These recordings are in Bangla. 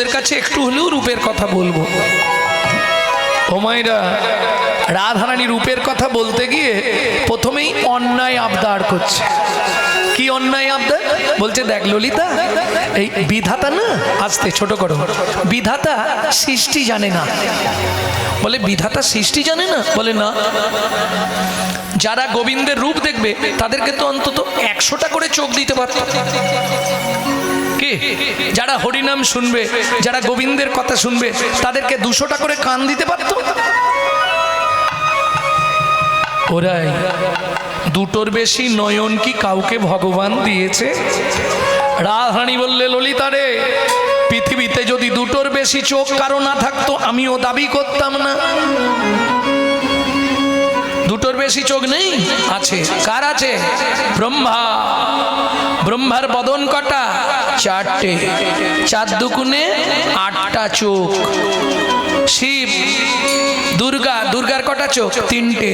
ওদের কাছে একটু হলেও রূপের কথা বলবো। ও মায়েরা, রাধারানী রূপের কথা বলতে গিয়ে প্রথমেই অন্যায় আবদার করছে। কি অন্যায় আবদার? বলছে, দেখ ললিতা, এই বিধাতা না, আস্তে ছোট করো, বিধাতা সৃষ্টি জানে না। বলে, বিধাতা সৃষ্টি জানে না? বলে না। যারা গোবিন্দের রূপ দেখবে তাদেরকে তো অন্তত 100টা করে চোখ দিতে পারত। কি? যারা হরিনাম শুনবে, যারা গোবিন্দের কথা শুনবে, তাদেরকে 200টা করে কান দিতে পারত। ওরাই দুটোর বেশি নয়ন কি কাউকে ভগবান দিয়েছে? রাধারানী বললে, ললিতা রে, পৃথিবীতে যদি দুটোর বেশি চোখ কারো না থাকতো আমিও দাবি করতাম না। দুটোর বেশি চোখ নেই? আছে। কার আছে? ব্রহ্মা। ব্রহ্মার বদন কটা? 4টে। 4 দুগুণে 8টা চোখ। শিব, দুর্গা, দুর্গার কটা চোখ? 3টে।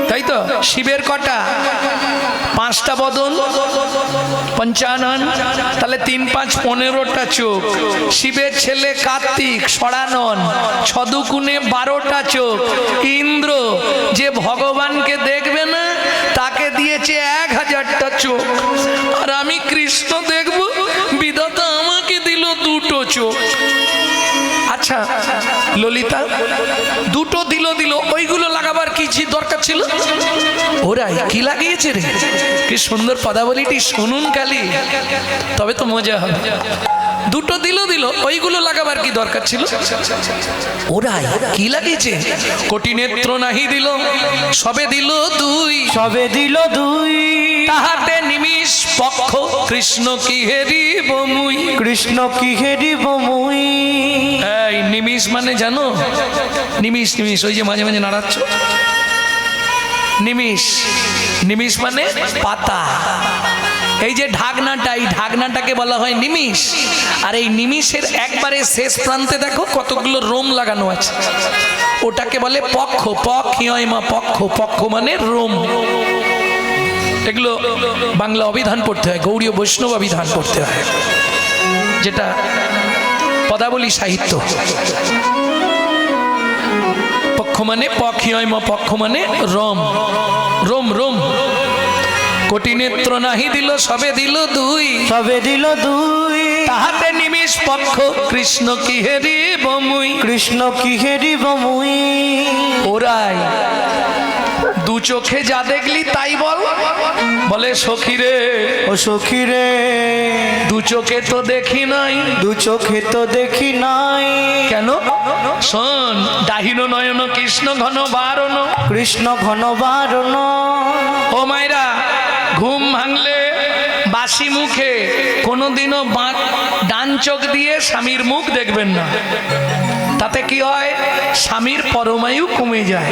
তাই তো? শিবের কটা? 5টা বদন, 55, তাহলে 3 5 15টা চোখ। শিবের ছেলে কার্তিক, সরানন, 6 দুগুণে 12টা চোখ। ইন্দ্র, যে ভগবানকে দেখবে না, তাকে দিয়েছে 1000টা চোখ। আর আমি কৃষ্ণ দেখব, বিধাতা আমাকে দিল 2টো চোখ। আচ্ছা ললিতা, 2টো দিল, ওইগুলো লাগাবার কি দরকার ছিল? ওরাই কি লাগিয়েছে রে? কি সুন্দর পদাবলীটি শুনুন কালি, তবে তো মজা হবে। 2টো দিল, ওইগুলো লাগাবার কি দরকার ছিল? ওরাই কি লাগিয়েছে? কোটি নেত্র নাহি দিল, সবে দিল 2, সবে দিল 2। তাহাতে নিমিষ পক্ষ, কৃষ্ণ কি হেরিব মুই, কৃষ্ণ কি হেরিব মুই। এই নিমিষ মানে জানো? নিমিষ, ওই যে মাঝে মাঝে নাড়াচ্ছ, নিমিষ মানে পাতা। এই যে ঢাকনাটা, এই ঢাকনাটাকে বলা হয় নিমিষ। আর এই নিমিষের একবারে শেষ প্রান্তে দেখো কতগুলো রোম লাগানো আছে, ওটাকে বলে পক্ষ। পক্ষ মানে রোম। এগুলো বাংলা অভিধান পড়তে হয়, গৌড়ীয় বৈষ্ণব অভিধান পড়তে হয়, যেটা পদাবলী সাহিত্য। পক্ষ মানে পক্ষ মানে রোম। কোটি নেত্র নাহি দিল, সবে দিল 2, সবে দিল 2। তাহাতে নিমিষ পক্ষ, কৃষ্ণ কি হেরিব মুই, কৃষ্ণ কি হেরিব মুই। ওরাই 2 চোখে যা দেখলি তাই বল। বলে, সখী রে, ও সখী রে, 2 চোখে তো দেখি নাই। 2 চোখে তো দেখি নাই। কেন? শোন, ডাহিন নয়ন কৃষ্ণ ঘন বারণ, কৃষ্ণ ঘন বারণ। ও মায়েরা, ঘুম ভাঙলে বাসি মুখে কোনোদিনও ডান চোখ দিয়ে স্বামীর মুখ দেখবেন না। তাতে কি হয়? স্বামীর পরমায়ু কমে যায়।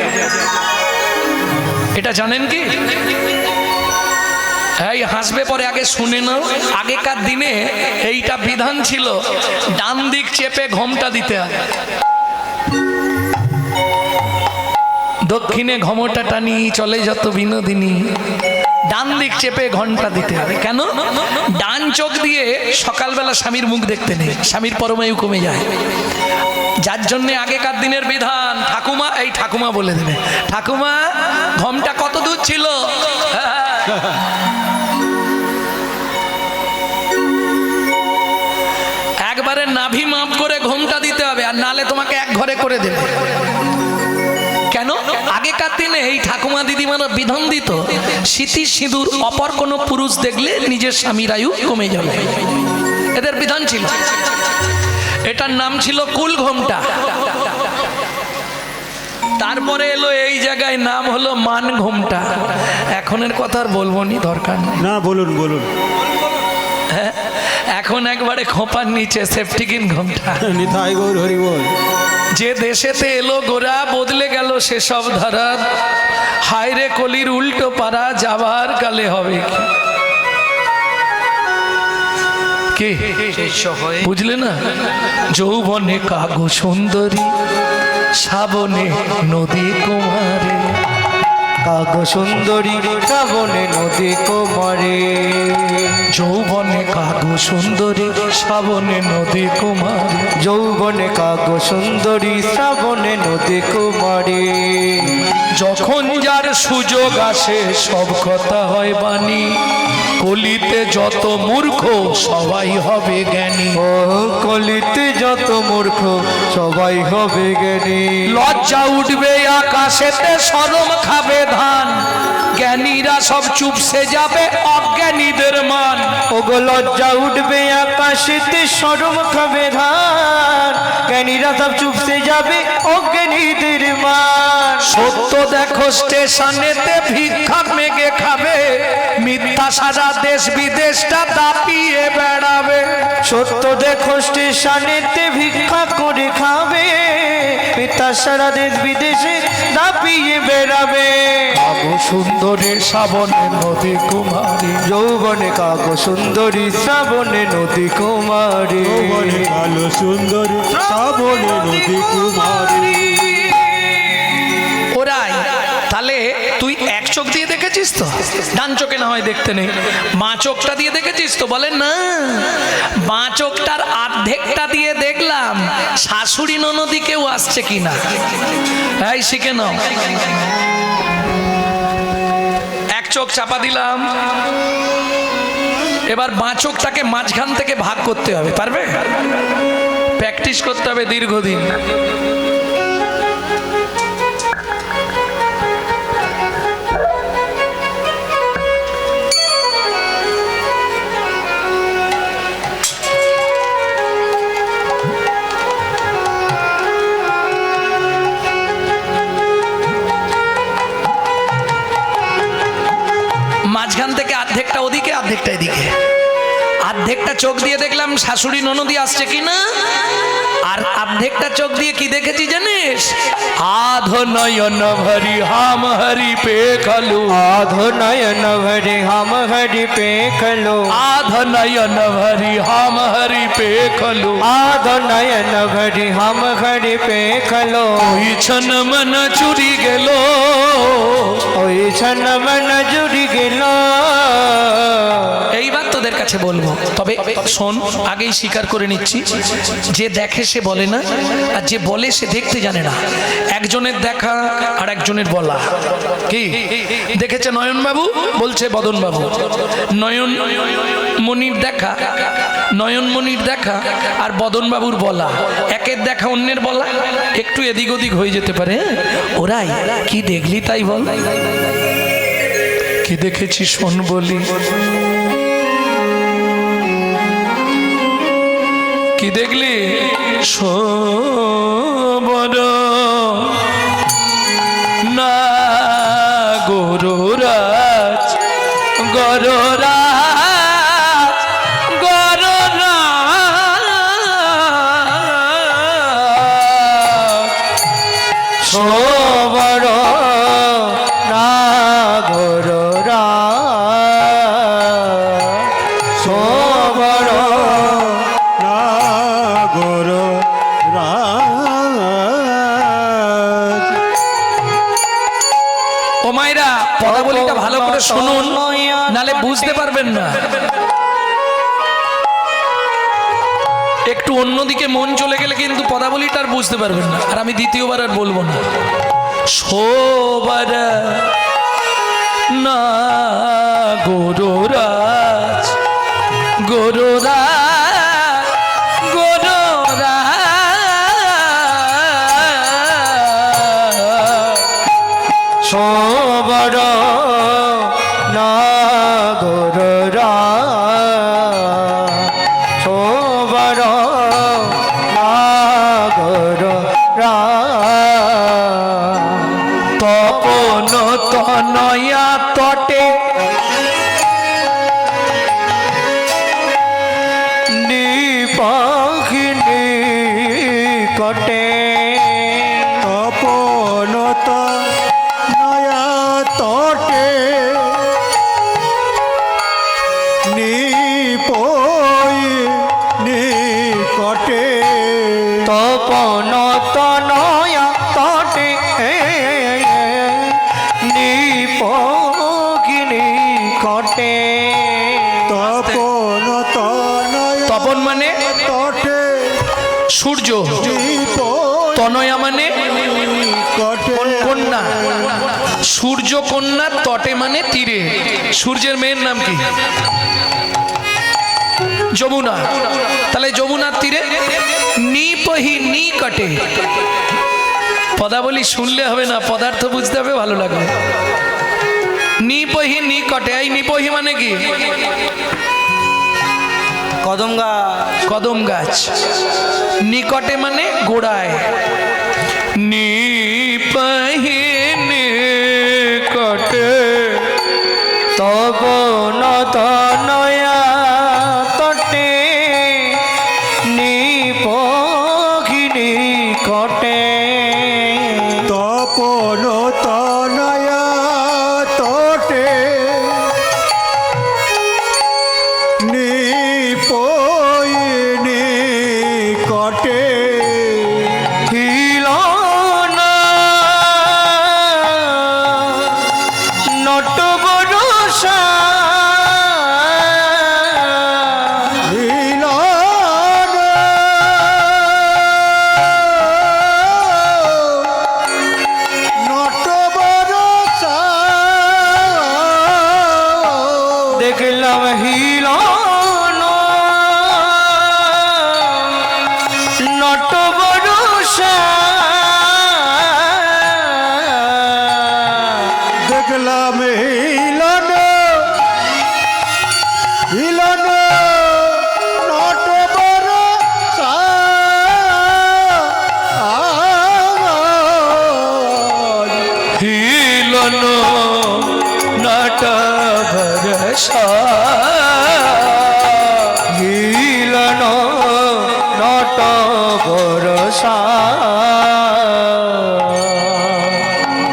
এটা জানেন কি? এই হাসবে পরে, আগে শুনে নাও। আগেকার দিনে এইটা বিধান ছিল, ডান দিক চেপে ঘোমটা দিতে হয়, দক্ষিণে ঘমটা টানি চলে যত বিনোদিনী। ডান দিক চেপে ঘন্টা দিতে হবে। কেন? ডান চোখ দিয়ে সকালবেলা স্বামীর মুখ দেখতে নেই, স্বামীর পরমায়ু কমে যায়। যার জন্য আগেকার দিনের বিধান। ঠাকুমা, এই ঠাকুমা বলে দেবে, ঠাকুমা ঘমটা কত দূর ছিল? একবারে নাভি মাপ করে ঘোমটা দিতে হবে, আর নালে তোমাকে এক ঘরে করে দেবে। কেন? আগেকার দিনে এই ঠাকুমা দিদিমারা বিধান দিত, স্মৃতি সিঁদুর অপর কোনো পুরুষ দেখলে নিজের স্বামীর আয়ু কমে যাবে। এদের বিধান ছিল। এটার নাম ছিল কুল ঘোমটা। তারপরে এলো এই জায়গায় নাম হলো মান ঘোমটা। এখনের কথা আর বলবো নি, দরকার নেই। না, বলুন। হ্যাঁ, এখন একবারে খোপার নিচে সেফটিকিন ঘোমটা। নিতাই গৌর হরি বল। যে দেশেতে এলো গোরা, বদলে গেল সেসব ধারা। হায় রে কলির উল্টো পারা, যাবার কালে হবে কি? বুঝলে না? যৌবনে কাগো সুন্দরী, শ্রাবণে নদী কুমারে, কাগ সুন্দরী শ্রাবণে নদী কুমারী যৌবনে কাগো সুন্দরী শ্রাবণে নদী কুমারী যৌবনে কাগ সুন্দরী শ্রাবণে নদী কুমারী যখন যার সুযোগ আসে সব কথা হয় বাণী কলিতে যত মূর্খ সবাই হবে জ্ঞানী ও কলিতে যত মূর্খ সবাই হবে জ্ঞানী লজ্জা উঠবে আকাশেতে শরম খাবে ধান জ্ঞানীরা সব চুপসে যাবে অজ্ঞানীদের মান ওগো লজ্জা উঠবে আকাশেতে শরম খাবে ধান জ্ঞানীরা সব চুপসে যাবে অজ্ঞানীদের মান সত্য দেখো স্টেশনেতে ভিক্ষা মেগে খাবে মিথ্যা সারা দেশ বিদেশটা দাপিয়ে বেড়াবে সত্য দেখো স্টেশনেতে ভিক্ষা করে খাবে পিতা সারা দেশ বিদেশে দাপিয়ে বেড়াবে কাগো সুন্দরী শ্রাবণে নদী কুমারী যৌবনে কাগ সুন্দরী শ্রাবণে নদী কুমারী যৌবনে কালো সুন্দরী শ্রাবণে নদী কুমারী ওরাই তাহলে তুই এক চোখ দিয়ে দেখেছিস তো ডান চোখে না হয় দেখতে নেই বাঁ চোখটা দিয়ে দেখেছিস তো বলেন না বাঁ চোখটার অর্ধেকটা দিয়ে দেখলাম শাশুড়ি ননদি কেউ আসছে কিনা এই শিখে নাও এক চোখ চাপা দিলাম এবার বাঁ চোখটাকে মাঝখান থেকে ভাগ করতে হবে পারবে প্র্যাকটিস করতে হবে দীর্ঘদিন মাঝখান থেকে অর্ধেকটা ওদিকে অর্ধেকটা এদিকে অর্ধেকটা চোখ দিয়ে দেখলাম শাশুড়ি ননদি আসছে কিনা আর অর্ধেকটা চোখ দিয়ে কি দেখেছি জানিস আধ নয়ন ভরি হাম হরি পে খলু आध नयन भरे हम हरि पे खलो आध नयन भरी हाम हरि पे खलु आध नयन भरे हम हरि पे खलो ওই ছন মন চুরি গেল ওই ছন মন জুড়ি গেল এইবার তোদের কাছে বলবো তবে শোন আগেই স্বীকার করে নিচ্ছি যে দেখে সে বলে না আর যে বলে সে দেখতে জানে না একজনের দেখা আর একজনের বলা কি দেখেছে নয়ন বাবু বলছে বদন বাবু নয়ন মনির দেখা নয়ন মনির দেখা আর বদন বাবুর বলা একের দেখা অন্যের বলা একটু এদিক ওদিক হয়ে যেতে পারে ওরাই কি দেখলি তাই বল কি দেখেছি শোন বলি কি দেখলি সবর না গরুরাজ গরুরাজ গরুরাজ সবর নাগর সবর নাগর রাজ ও মাইরা পদাবলীটা ভালো করে শুনুন নালে বুঝতে পারবেন না একটু অন্যদিকে মন চলে গেলে কিন্তু পদাবলীটা আর বুঝতে পারবেন না আর আমি দ্বিতীয়বার আর বলবো না সবার না গরুরাজ গরুরাজ গরুরাজ সবর নাগর সবর নাগর তপন তনয়া তটে নিপাখিনী কটে তপনত নয়া তটে নিপই নিকটে তপন তনয়া তটে সূর্য, নিপই তনয়া মানে কটে কন্যা, সূর্য কন্যা, তটে মানে তীরে। সূর্যের মেয়ের নাম কি? যমুনা। তাহলে যমুনার তীরে নিপহি নিকটে। পদাবলী শুনলে হবে না, পদার্থ বুঝতে হবে, ভালো লাগবে। নিপহি নিকটে, এই নিপহি মানে কি? কদম গাছ। কদম গাছ। নিকটে মানে গোড়ায়। নিপহি নিকটে তব নতনয়া তটে নিপহিনী কটে তপন তনয়া তটে নিপই নিকটে হিলনা নট বরসা দেখলাম হিলন নট বরসা দেখলাম হিলন হিলন নট বড় হিলন নট ভরসা, হিলন নট বরসা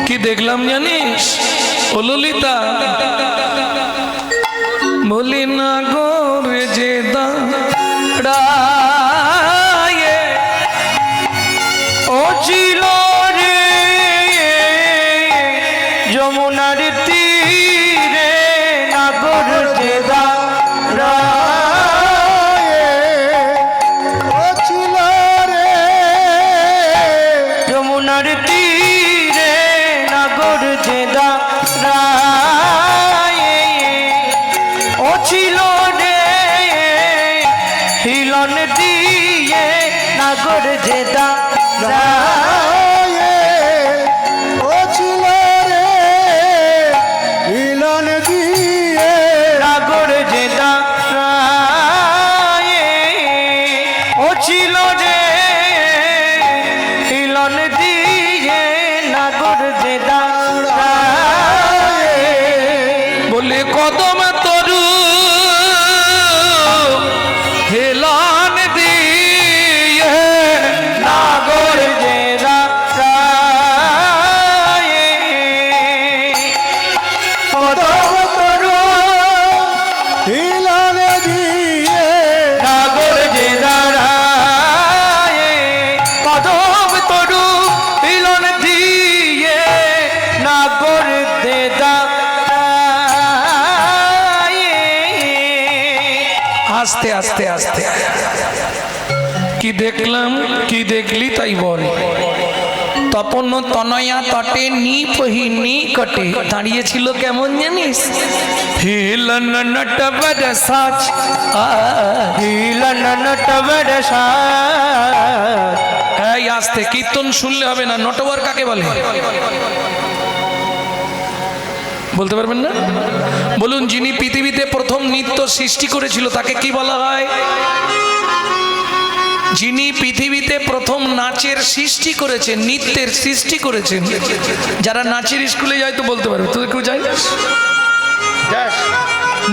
কি দেখলাম জানিস ও ললিতা? বলি না গোরে যে দাঁড়ায়ে ও ছিল রে যমুনার তীরে নাগর যে ছিল রে যমুনার তীরে নাগর যে ও ছিল রে হিলন দিয়ে নাগর যে ও ছিল রে হিলন দিয়ে নাগর যে ও ছিল রে হিলন দিয়ে নাগর যে বলে কদম তরু হেলান দিয়ে নাগর যে কদম তরু হিলন দিয়ে নাগর যে কদম তরু হিলন দিয়ে নাগর দে আস্তে আস্তে আস্তে। কি দেখলাম, কি দেখলি তাই বল। তপন তনয়া তটে নিপহি নিকটে দাঁড়িয়েছিল কেমন জানিস? হিলন নট বরসাচ হিলন নট বরসা এই আস্তে, কীর্তন শুনলে হবে না। নটবর কাকে বলে বলতে পারবেন না? বলুন, যিনি পৃথিবীতে প্রথম নৃত্য সৃষ্টি করেছিল তাকে কি বলা হয়? যিনি পৃথিবীতে প্রথম নাচের সৃষ্টি করেছেন, নৃত্যের সৃষ্টি করেছেন। যারা নাচের স্কুলে যায় তো বলতে পারবে। তোদের কেউ যায়?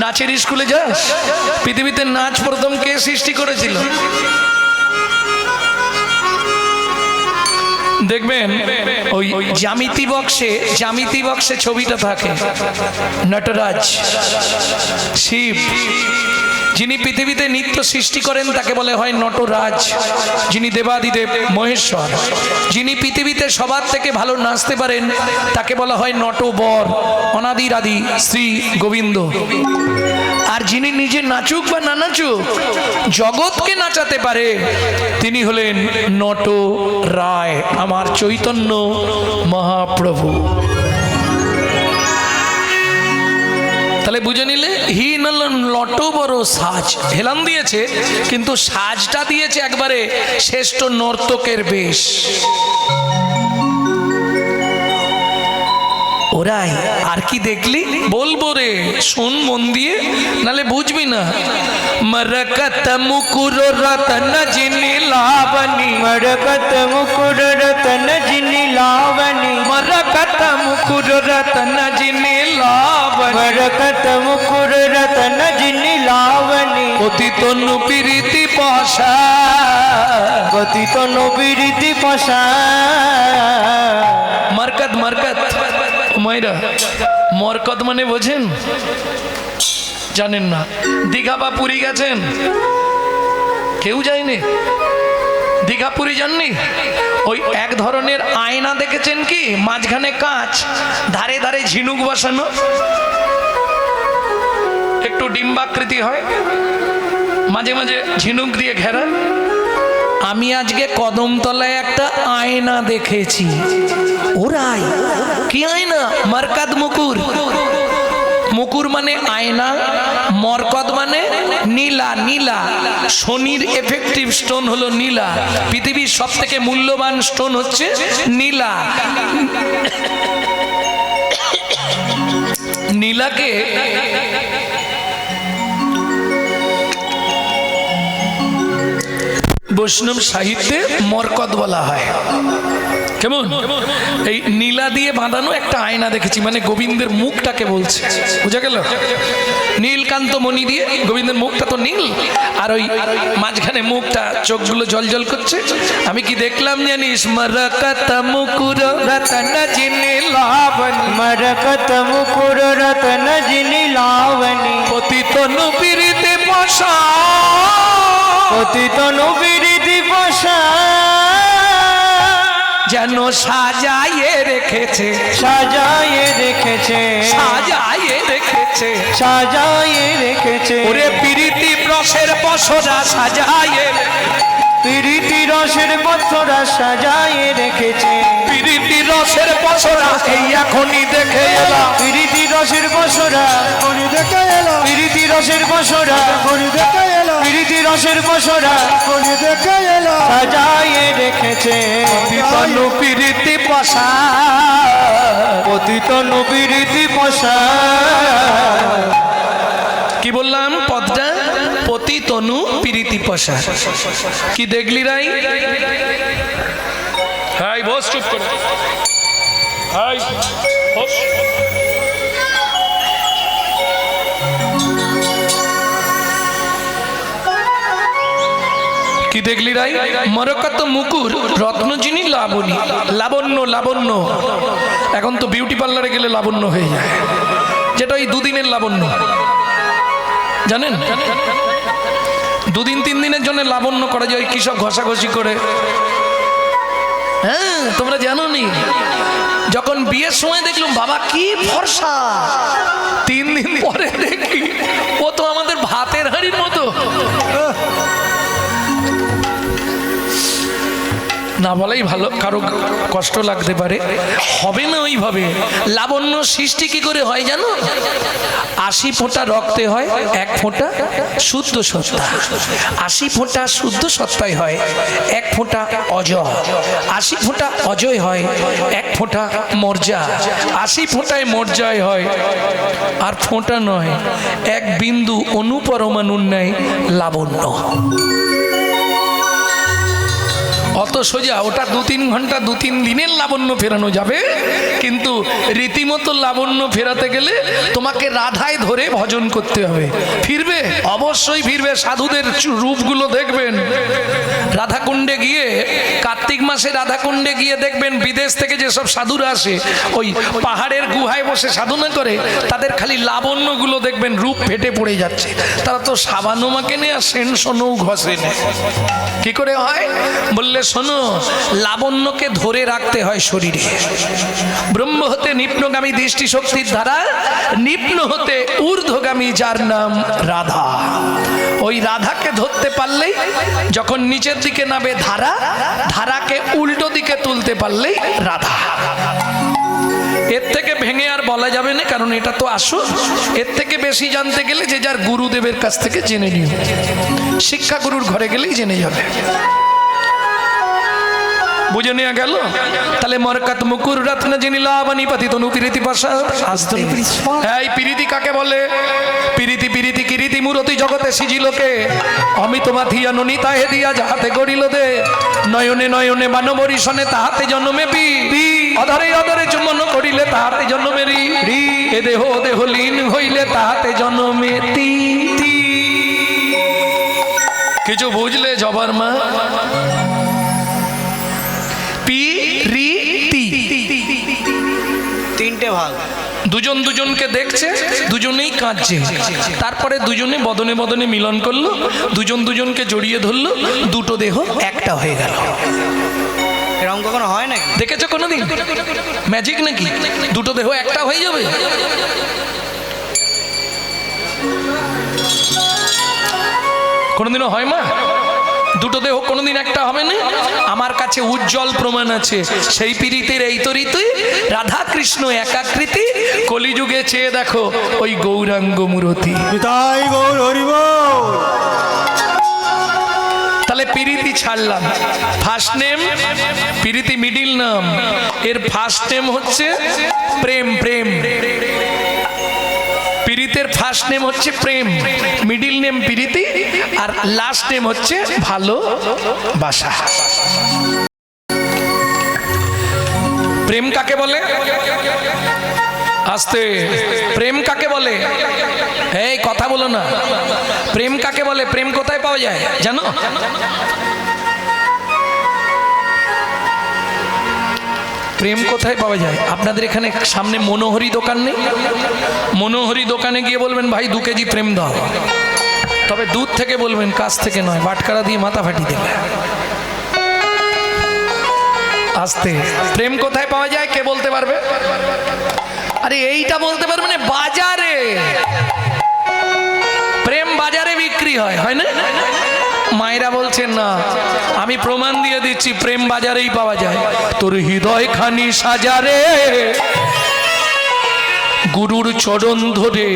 নাচের স্কুলে যাস? পৃথিবীতে নাচ প্রথম কে সৃষ্টি করেছিল? দেখবেন ওই জ্যামিতি বক্সে ছবিটা থাকে, নটরাজ, শিব। যিনি পৃথিবীতে নিত্য সৃষ্টি করেন তাকে বলে হয় নটরাজ, যিনি দেবাদিদেব মহেশ্বর। যিনি পৃথিবীতে সবার থেকে ভালো নাচতে পারেন তাকে বলা হয় নটবর, অনাদির আদি শ্রী গোবিন্দ। আর যিনি নিজে নাচুক বা না নাচুক জগৎকে নাচাতে পারে তিনি হলেন নট রায়, আমার চৈতন্য মহাপ্রভু। তাহলে বুঝে নিলে হীন লট বড় সাজ, হেলান দিয়েছে কিন্তু সাজটা দিয়েছে একবারে শ্রেষ্ঠ নর্তকের বেশ। ওরাই আর কি দেখলি বলবো রে, শোন মন দিয়ে, নালে বুঝবি না। মরকত মুকুর রতন জিনি লাবণী, मरकत मुकुर रतन जिनि लावणी, मरकत मुकुर रतन जिनि लावणी, मरकत मुकुर रतन जिनि लावणी, পতিত নুপিরিতি পাশা, পতিত নবীরিতি পশা। মরকত মরকত মাইরা, মরকত মানে বোঝেন? জানেন না? দীঘা বা পুরী গেছেন? কেউ যায়নি? দীঘা পুরী যাননি? ওই এক ধরনের আয়না দেখেছেন কি, মাঝখানে কাঁচ, ধারে ধারে ঝিনুক বসানো, একটু ডিম্বাকৃতি হয়, মাঝে মাঝে ঝিনুক দিয়ে ঘেরা। আমি আজকে কদমতলায় একটা আয়না দেখেছি। ওরাই কি আয়না? মরকত মুকুর। মুকুর মানে আয়না, মরকত মানে নীলা। নীলা শনির এফেক্টিভ স্টোন হলো নীলা। পৃথিবীর সব থেকে মূল্যবান স্টোন হচ্ছে নীলা। নীলাকে বৈষ্ণব সাহিত্যে মরকত বলা হয়। কেমন? এই নীলা দিয়ে বাঁধানো একটা আয়না দেখেছি, মানে গোবিন্দের মুখটাকে বলছে, বুঝা গেল? নীলকান্ত মণি দিয়ে গোবিন্দের মুখটা তো নীল, আর ওই মাঝখানে মুখটা, চোখগুলো জল জল করছে। আমি কি দেখলাম জানিস? মরকত মুকুর রতন জিনি লাবণী, मरकत मुकुर रतन जिनि लावणी, পতিত নুপিরিতে পশা, পতিত নবীরিতি পশা। যেন সাজায়ে রেখেছে, সাজায়ে রেখেছে, সাজায়ে রেখেছে, সাজায়ে রেখেছে। ওরে প্রীতি রসের পসরা সাজায়ে, প্রীতি রসের পথরা সাজায়ে রেখেছে, প্রীতি রসের পসরা এই এখনই দেখে এলাম, প্রীতি রসের পসরা, কোনি দেখে এলো, প্রীতি রসের পসরা, কোনি দেখে এলো, প্রীতি রসের পসরা কোনি দেখে এলো, সাজায়ে রেখেছে। তনু প্রীতি পসা, পতিত নবীরিতি পশা। কি বললাম পদটা? পতি তনু প্রীতি পসা। কি দেখলি রাই? হাই বস, চুপ করে, হাই বস। কি দেখলি রাই? মরকত মুকুর রত্ন যিনি লাবণী, লাবণ্য। লাবণ্য এখন তো বিউটি পার্লারে গেলে লাবণ্য হয়ে যায়, যেটা ওই দুদিনের লাবণ্য, জানেন? দুদিন তিন দিনের জন্য লাবণ্য করা যায়, ওই কিসব ঘষাঘষি করে। হ্যাঁ, তোমরা জানো নি? যখন বিয়ের সময় দেখলাম বাবা কি ফর্সা, 3 দিন পরে দেখি ও তো আমাদের ভাতের হাঁড়ির মতো। না বলাই ভালো, কারো কষ্ট লাগতে পারে, হবে না ওইভাবে। লাবণ্য সৃষ্টি কি করে হয় জানো? 80 ফোঁটা রক্তে হয় 1 ফোঁটা শুদ্ধ সত্তা, 80 ফোঁটা শুদ্ধ সত্তায় হয় 1 ফোঁটা অজয়, 80 ফোঁটা অজয় হয় 1 ফোঁটা মর্যা, 80 ফোঁটায় মর্যায় হয় আর ফোঁটা নয় 1 বিন্দু অনুপরমাণুর ন্যায় লাবণ্য। অত তো সোজা, ওটা 2-3 ঘন্টা 2-3 দিনের লাবণ্য ফেরানো যাবে, কিন্তু রীতিমতো লাবণ্য ফেরাতে গেলে তোমাকে রাধায় ধরে ভজন করতে হবে। ফিরবে, অবশ্যই ফিরবে। সাধুদের রূপগুলো দেখবেন, রাধাকুণ্ডে গিয়ে, কার্তিক মাসে রাধাকুণ্ডে গিয়ে দেখবেন বিদেশ থেকে যেসব সাধুরা আসে, ওই পাহাড়ের গুহায় বসে সাধনা করে, তাদের খালি লাবণ্যগুলো দেখবেন রূপ ফেটে পড়ে যাচ্ছে। তারা তো সাবানও মাকে নেই আর সেন সোনও ঘষে নেয়। কি করে হয় বললে শোনো, লাবণ্যকে ধরে রাখতে হয় শরীরে। ব্রহ্ম হতে নিম্নগামী দৃষ্টি শক্তির দ্বারা, নিম্ন হতে ঊর্ধ্বগামী যার নাম রাধা। ওই রাধাকে ধরতে পারলেই, যখন নিচের দিকে নামে ধারা, ধারাকে উল্টো দিকে তুলতে পারলেই রাধা। এর থেকে ভেঙে আর বলা যাবে না, কারণ এটা তো আসল। এর থেকে বেশি জানতে গেলে যে যার গুরুদেবের কাছ থেকে জেনে নিও, শিক্ষা গুরুর ঘরে গেলেই জেনে যাবে। বুঝে নেওয়া গেল? তাহলে মরকাত মুকুর রত্ন যিনি লাবণী পাতি তনু প্রীতি পাশা। এই প্রীতি কাকে বলে? প্রীতি প্রীতি কিরীতি মূরতি জগতে সিজিলোকে, অমিত মাথিয়া ননিতা হে দিয়া যাহাতে গড়িল দে, নয়নে নয়নে মানবরী শনে তাহাতে জন্মে পি, অধরে অধরে চুম্বন করিলে তাহাতে জন্মে রি, এ দেহ দেহ লীন হইলে তাহাতে জন্মে তি। কিছু বুঝলে জবার মা? তিনটে ভাগ। দুজন দুজনকে দেখছে, দুজনেই কাঁদছে, তারপরে দুজনে বদনে বদনে মিলন করলো, দুজন দুজনকে জড়িয়ে ধরলো, দুটো দেহ একটা হয়ে গেল। এরকম কখনো হয় নাকি? দেখেছো কোনোদিন? ম্যাজিক নাকি? দুটো দেহ একটা হয়ে যাবে? কোনোদিনও হয় মা? দুটো দেহ কোনোদিন একটা হবে না? আমার কাছে উজ্জ্বল প্রমাণ আছে। সেই পীড়িতের এই তরিতে রাধা কৃষ্ণ একাকৃতি, কলিযুগে চেয়ে দেখো ওই গৌরাঙ্গ মূরতি। তাই গৌর হরিব। তাহলে পীড়িতি ছাড়লাম, ফার্স্ট নেম পীড়িতি, মিডিল নাম, এর ফার্স্ট নেম হচ্ছে প্রেম। প্রেম পীড়িতের ফার্স্ট নেম হচ্ছে প্রেম, মিডিল নেম পীড়িতি, আর লাস্ট নেম হচ্ছে ভালোবাসা। প্রেম কাকে বলে? আস্তে, প্রেম কাকে বলে? এই কথা বলো না। প্রেম কাকে বলে? প্রেম কোথায় পাওয়া যায় জানো? প্রেম কোথায় পাওয়া যায়? আপনাদের এখানে সামনে মনোহরি দোকান নেই? মনোহরি দোকানে গিয়ে বলবেন ভাই 2 কেজি প্রেম দাও, তবে দুধ থেকে বলবেন, কাছ থেকে নয়, বাটকারা দিয়ে মাথা ফাটিয়ে দেবে। আস্তে, প্রেম কোথায় পাওয়া যায় কে বলতে পারবে? আরে এইটা বলতে পারবে না, বাজারে। প্রেম বাজারে বিক্রি হয়, হয় না? মায়েরা বলছেন না, আমি প্রমাণ দিয়ে দিচ্ছি, প্রেম বাজারেই পাওয়া যায়। তোর হৃদয় খানি সাজারে, গুরুর চরণ ধরে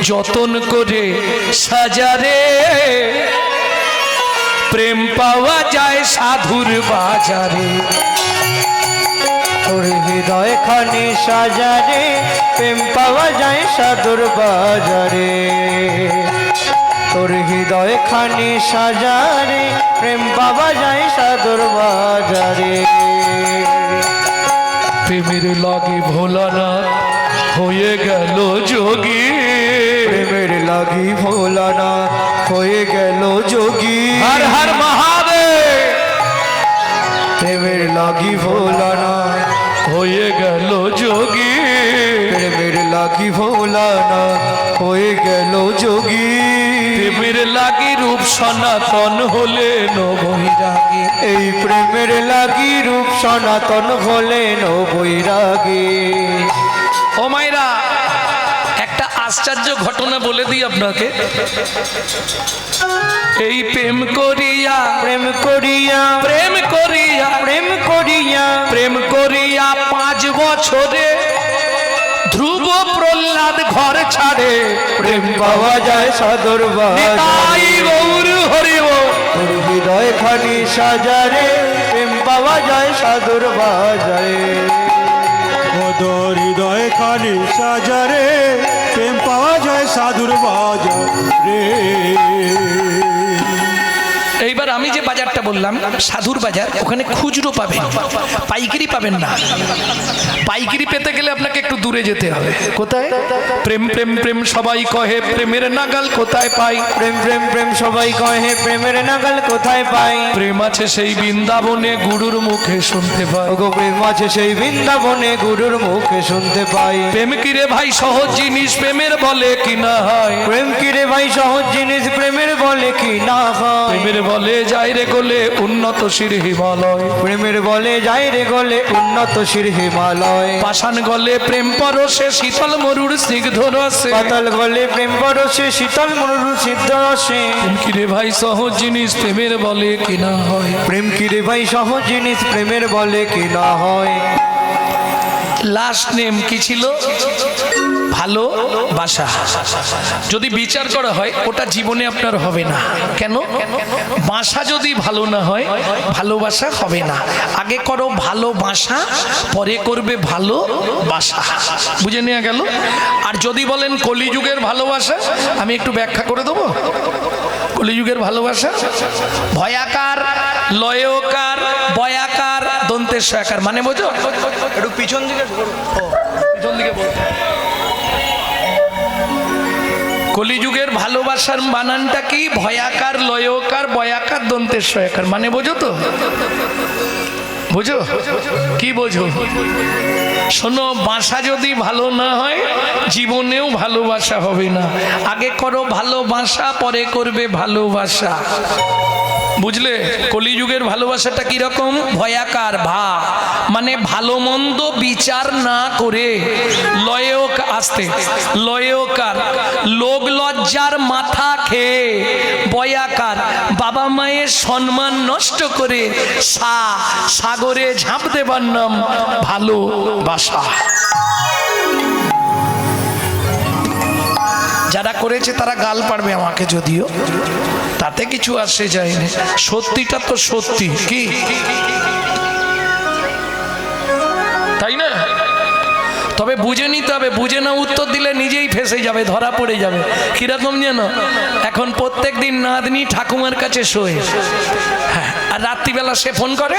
যতন করে সাজারে, প্রেম পাওয়া যায় সাধুর বাজারে। তোর হৃদয় খানি সাজারে, প্রেম পাওয়া যায় সাধুর বাজারে। তোর হৃদয় খানি সাজারে, প্রেম পাওয়া যায় সাধুর বাজারে। প্রেমের লাগে ভোলানাথ হয়ে গেল যোগী, প্রেমের লাগি ভোলানাথ হয়ে গেল যোগী। হর হর মহাদেব। প্রেমের লাগি ভোলানাথ হয়ে গেল যোগী, প্রেমের লাগি ভোলানাথ হয়ে গেল যোগী। প্রেমের লাগি রূপ সনাতন হলেন বৈরাগী। এই প্রেমের লাগি রূপ সনাতন হলেন বৈরাগী। ও মাইরা, একটা আশ্চর্য ঘটনা বলে দিই আপনাকে। এই প্রেম করিয়া, প্রেম করিয়া, প্রেম করিয়া, প্রেম করিয়া, প্রেম করিয়া 5 বছরে ধ্রুব প্রহ্লাদ ঘর ছাড়ে, প্রেম পাওয়া যায় সাধুর বাজারে। নিতাই গৌর হরি বল। তোর হৃদয় খানি সাজারে, প্রেম পাওয়া যায় সাধুর বাজারে। ওদর হৃদয় খালি সাজারে, প্রেম পাওয়া যায় সাধুর বাজারে। এবার আমি যে বাজারটা বললাম সাধুর বাজার, ওখানে খুচরো পাবেন, পাইকারি পাবেন না। পাইকারি পেতে গেলে আপনাকে একটু দূরে যেতে হবে। কোথায়? প্রেম প্রেম প্রেম সবাই কহে, প্রেমের নাগাল কোথায় পাই? প্রেম প্রেম প্রেম সবাই কহে, প্রেমের নাগাল কোথায় পাই? প্রেম আছে সেই বৃন্দাবনে, গুরুর মুখে শুনতে পাই। ওগো প্রেম আছে সেই বৃন্দাবনে, গুরুর মুখে শুনতে পাই। প্রেম কি রে ভাই সহজ জিনিস, প্রেমের বলে কি না হয়? প্রেম কি রে ভাই সহজ জিনিস, প্রেমের বলে কি না হয়? প্রেমের বলে যায় রে গলে উন্নত শির হিমালয়। প্রেমের বলে যায় রে গলে উন্নত শির হিমালয়। পাষাণ গলে প্রেম পরশে, শীতল মরুর স্নিগ্ধ রসে। পাতাল গলে প্রেম পরশে, শীতল মরুর সিদ্ধ রসে। প্রেম কি রে ভাই সহজ জিনিস, প্রেমের বলে কি না হয়? প্রেম কি রে ভাই সহজ জিনিস, প্রেমের বলে কি না হয়? লাস্ট নেম কি ছিল? ভালোবাসা। যদি বিচার করা হয় ওটা জীবনে আপনার হবে না। কেন? বাসা যদি ভালো না হয় ভালোবাসা হবে না। আগে করো ভালোবাসা, পরে করবে ভালোবাসা। বুঝে নেওয়া গেল? আর যদি বলেন কলিযুগের ভালোবাসা, আমি একটু ব্যাখ্যা করে দেবো। কলিযুগের ভালোবাসা ভয়াকার, লয়কার, বয়াকার, দন্তের সয়াকার। মানে বোঝো? একটু পিছন দিকে পিছন দিকে বলতে। কলিযুগের ভালোবাসার বানানটা কি? ভয়াকার, লয়কার, বয়াকার, দন্তের সয়াকার। মানে বোঝো তো? বোঝো? কি বোঝো? শোনো, বাসা যদি ভালো না হয় জীবনেও ভালোবাসা হবে না। আগে করো ভালোবাসা, পরে করবে ভালোবাসা। বুঝলে? কলিযুগের ভালোবাসাটা কিরকম? ভয়াকার, ভা মানে ভালো মন্দ বিচার না করে, লয়ক আসতে, লয়কার লোক লজ্জার মাথা খেয়ে, বয়াকার বাবা মায়ের সম্মান নষ্ট করে, সাগরে ঝাঁপ দেবার নাম ভালোবাসা। যারা করেছে তারা গাল পাড়বে আমাকে, যদিও তাতে কিছু আসে যায়নি। সত্যিটা তো সত্যি, কি তাই না? তবে বুঝে নিতে হবে। বুঝে না উত্তর দিলে নিজেই ফেসে যাবে, ধরা পড়ে যাবে। কিরকম যেন এখন প্রত্যেক দিন নাতনি ঠাকুমার কাছে শোয়, হ্যাঁ, আর রাত্রিবেলা সে ফোন করে।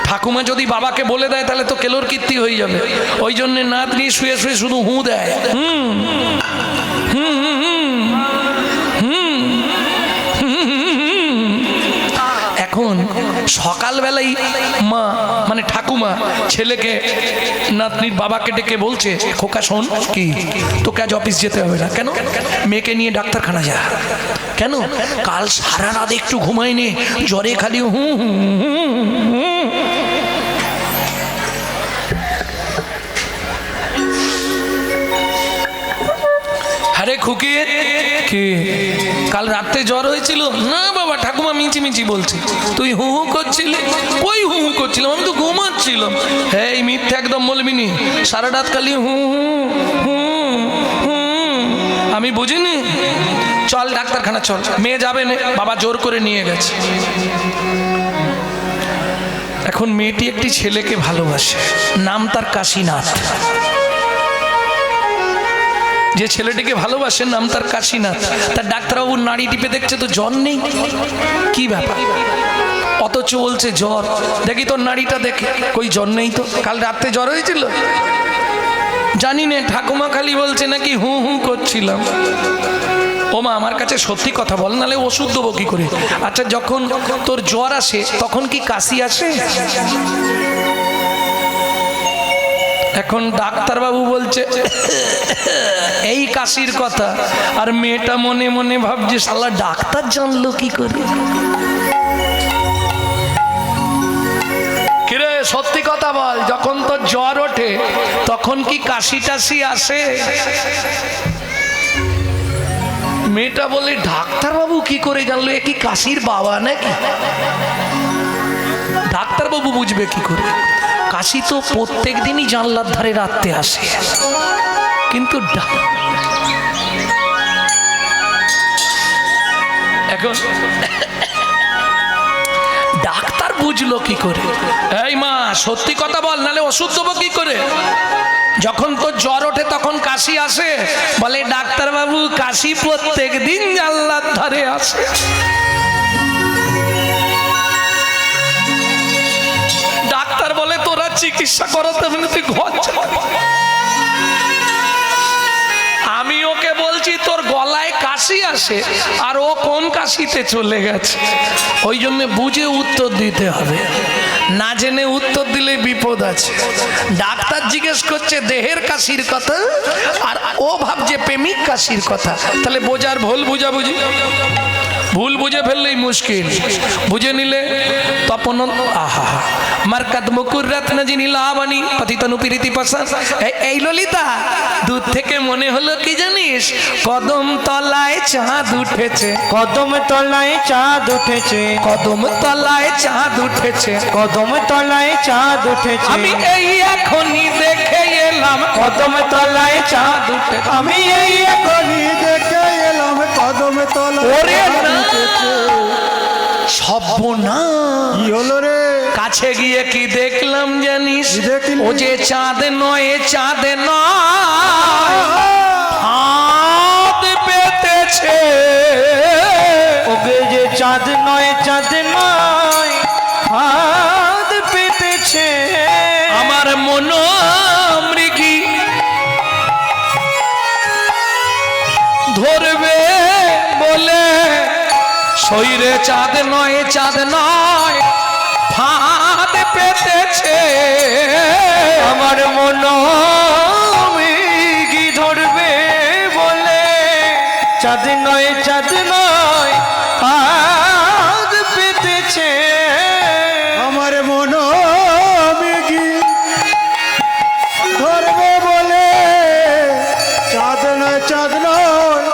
ঠাকুমা যদি বাবাকে বলে দেয় তাহলে তো কেলোর কীর্তি হয়ে যাবে। ওই জন্য নাতনি শুয়ে শুয়ে শুধু হুঁ দেয়, হুম হুম হুম হুম। এখন সকালবেলাই মা মানে ঠাকুমা ছেলেকে, নাতনির বাবাকে ডেকে বলছে, খোকা শোন, কি তোকে আজ অফিস যেতে হবে না। কেন? মেয়েকে নিয়ে ডাক্তারখানা যা। কেন? কাল সারা রাত একটু ঘুমায়নি, জ্বরে খালি হুঁ হুঁ হুঁ। আরে খুকি, কি কাল রাতে জ্বর হয়েছিল? না বাবা, ঠাকুমা মিচি মিচি বলছি। তুই হু হু করছিলি? কই হু হু করছিলাম, আমি তো ঘুমাচ্ছিলাম। হ্যাঁ, এই মিথ্যে একদম বলবি নি। সারা রাত খালি হু হু হু হু। আমি বুঝিনি। চল ডাক্তারখানা চল। মেয়ে যাবে না, বাবা জোর করে নিয়ে গেছে। এখন মেয়েটি একটি ছেলেকে ভালোবাসে, নাম তার কাশীনাথ। যে ছেলেটিকে ভালোবাসে নাম তার কাশীনাথ। তার ডাক্তারবাবুর নাড়ি টিপে দেখছে তো জ্বর নেই। কি ব্যাপার? অথচ বলছে জ্বর। দেখি তোর নাড়িটা দেখে, কই জ্বর নেই তো। কাল রাতে জ্বর হয়েছিল? জানি না, ঠাকুমা খালি বলছে নাকি হু হু করছিলাম। ও মা, আমার কাছে সত্যি কথা বল, নাহলে ওষুধ দেবো কি করে? আচ্ছা, যখন তোর জ্বর আসে তখন কি কাশি আসে? এখন ডাক্তারবাবু বলছে এই কাশির কথা, আর মেয়েটা মনে মনে ভাবছে শালা ডাক্তার জানলো কি করে। কিরে সত্যি কথা বল, যখন তোর জ্বর ওঠে তখন কি কাশি টাশি আসে? মেয়েটা বলে ডাক্তারবাবু কি করে জানলো এ কি কাশির বাবা নাকি? ডাক্তারবাবু বুঝবে কি করে? কাশি তো প্রত্যেক দিনই জানলার ধারে রাখতে আসে, কিন্তু এখন ডাক্তার বুঝবে বুঝলো কি করে? এই মা সত্যি কথা বল, নালে ওষুধ দেবো কি করে? যখন তোর জ্বর ওঠে তখন কাশি আসে, বলে ডাক্তার বাবু কাশি প্রত্যেক দিন আল্লাহর ধারে আসে। ডাক্তার বলে তোরা চিকিৎসা করাতে হবে না, তুই ঘর যা। আমি ওকে বলছি তোর গলায় কাশি আসে, আর ও কোন কাশিতে চলে গেছে। ওই জন্য বুঝে উত্তর দিতে হবে, না জেনে উত্তর দিলে বিপদ আছে। ডাক্তার জিজ্ঞেস করছে দেহের কাশির কথা, আর ও ভাবছে প্রেমিক কাশির কথা, তাহলে বোঝার ভুল বুঝাবুঝি। ভুল বুঝে ফেললেই মুশকিল, বুঝে নিলে তপন আহা মার্কাত মুকুর রত্ন যিনি লাবণী পতিতনু প্রীতি পসন্দ। এই ললিতা, দূর থেকে মনে হলো কি জানিস, কদম তলায় চাঁদ উঠেছে, কদম তলায় চাঁদ উঠেছে, কদম তলায় চাঁদ উঠেছে, কদম তলায় চাঁদ উঠেছে। আমি এই এখনই দেখে এলাম কদম তলায় চাঁদ উঠেছে, আমি এই এখনই দেখে এলাম কদম তলায় ওরে চাঁদ না, উঠেছে। সর্বনাশ। কি হলো রে? কাছে গিয়ে কি দেখলাম জানিস, কি দেখলি? ও যে চাঁদ নয়, চাঁদ নয়, হাত পেতেছে। ওগে যে চাঁদ নয়, চাঁদ নয়, হাত পেতেছে। আমার মন মৃগী ধরবে বলে, শরীরে চাঁদ নয়, চাঁদ নয়, ফাঁদ পেতেছে। আমার মন কি ধরবে বলে, চাঁদ নয়, চাঁদ নয়, হাত পেতেছে। আমার মন মেঘি ধরবে বলে, চাঁদ নয়, চাঁদ নয়,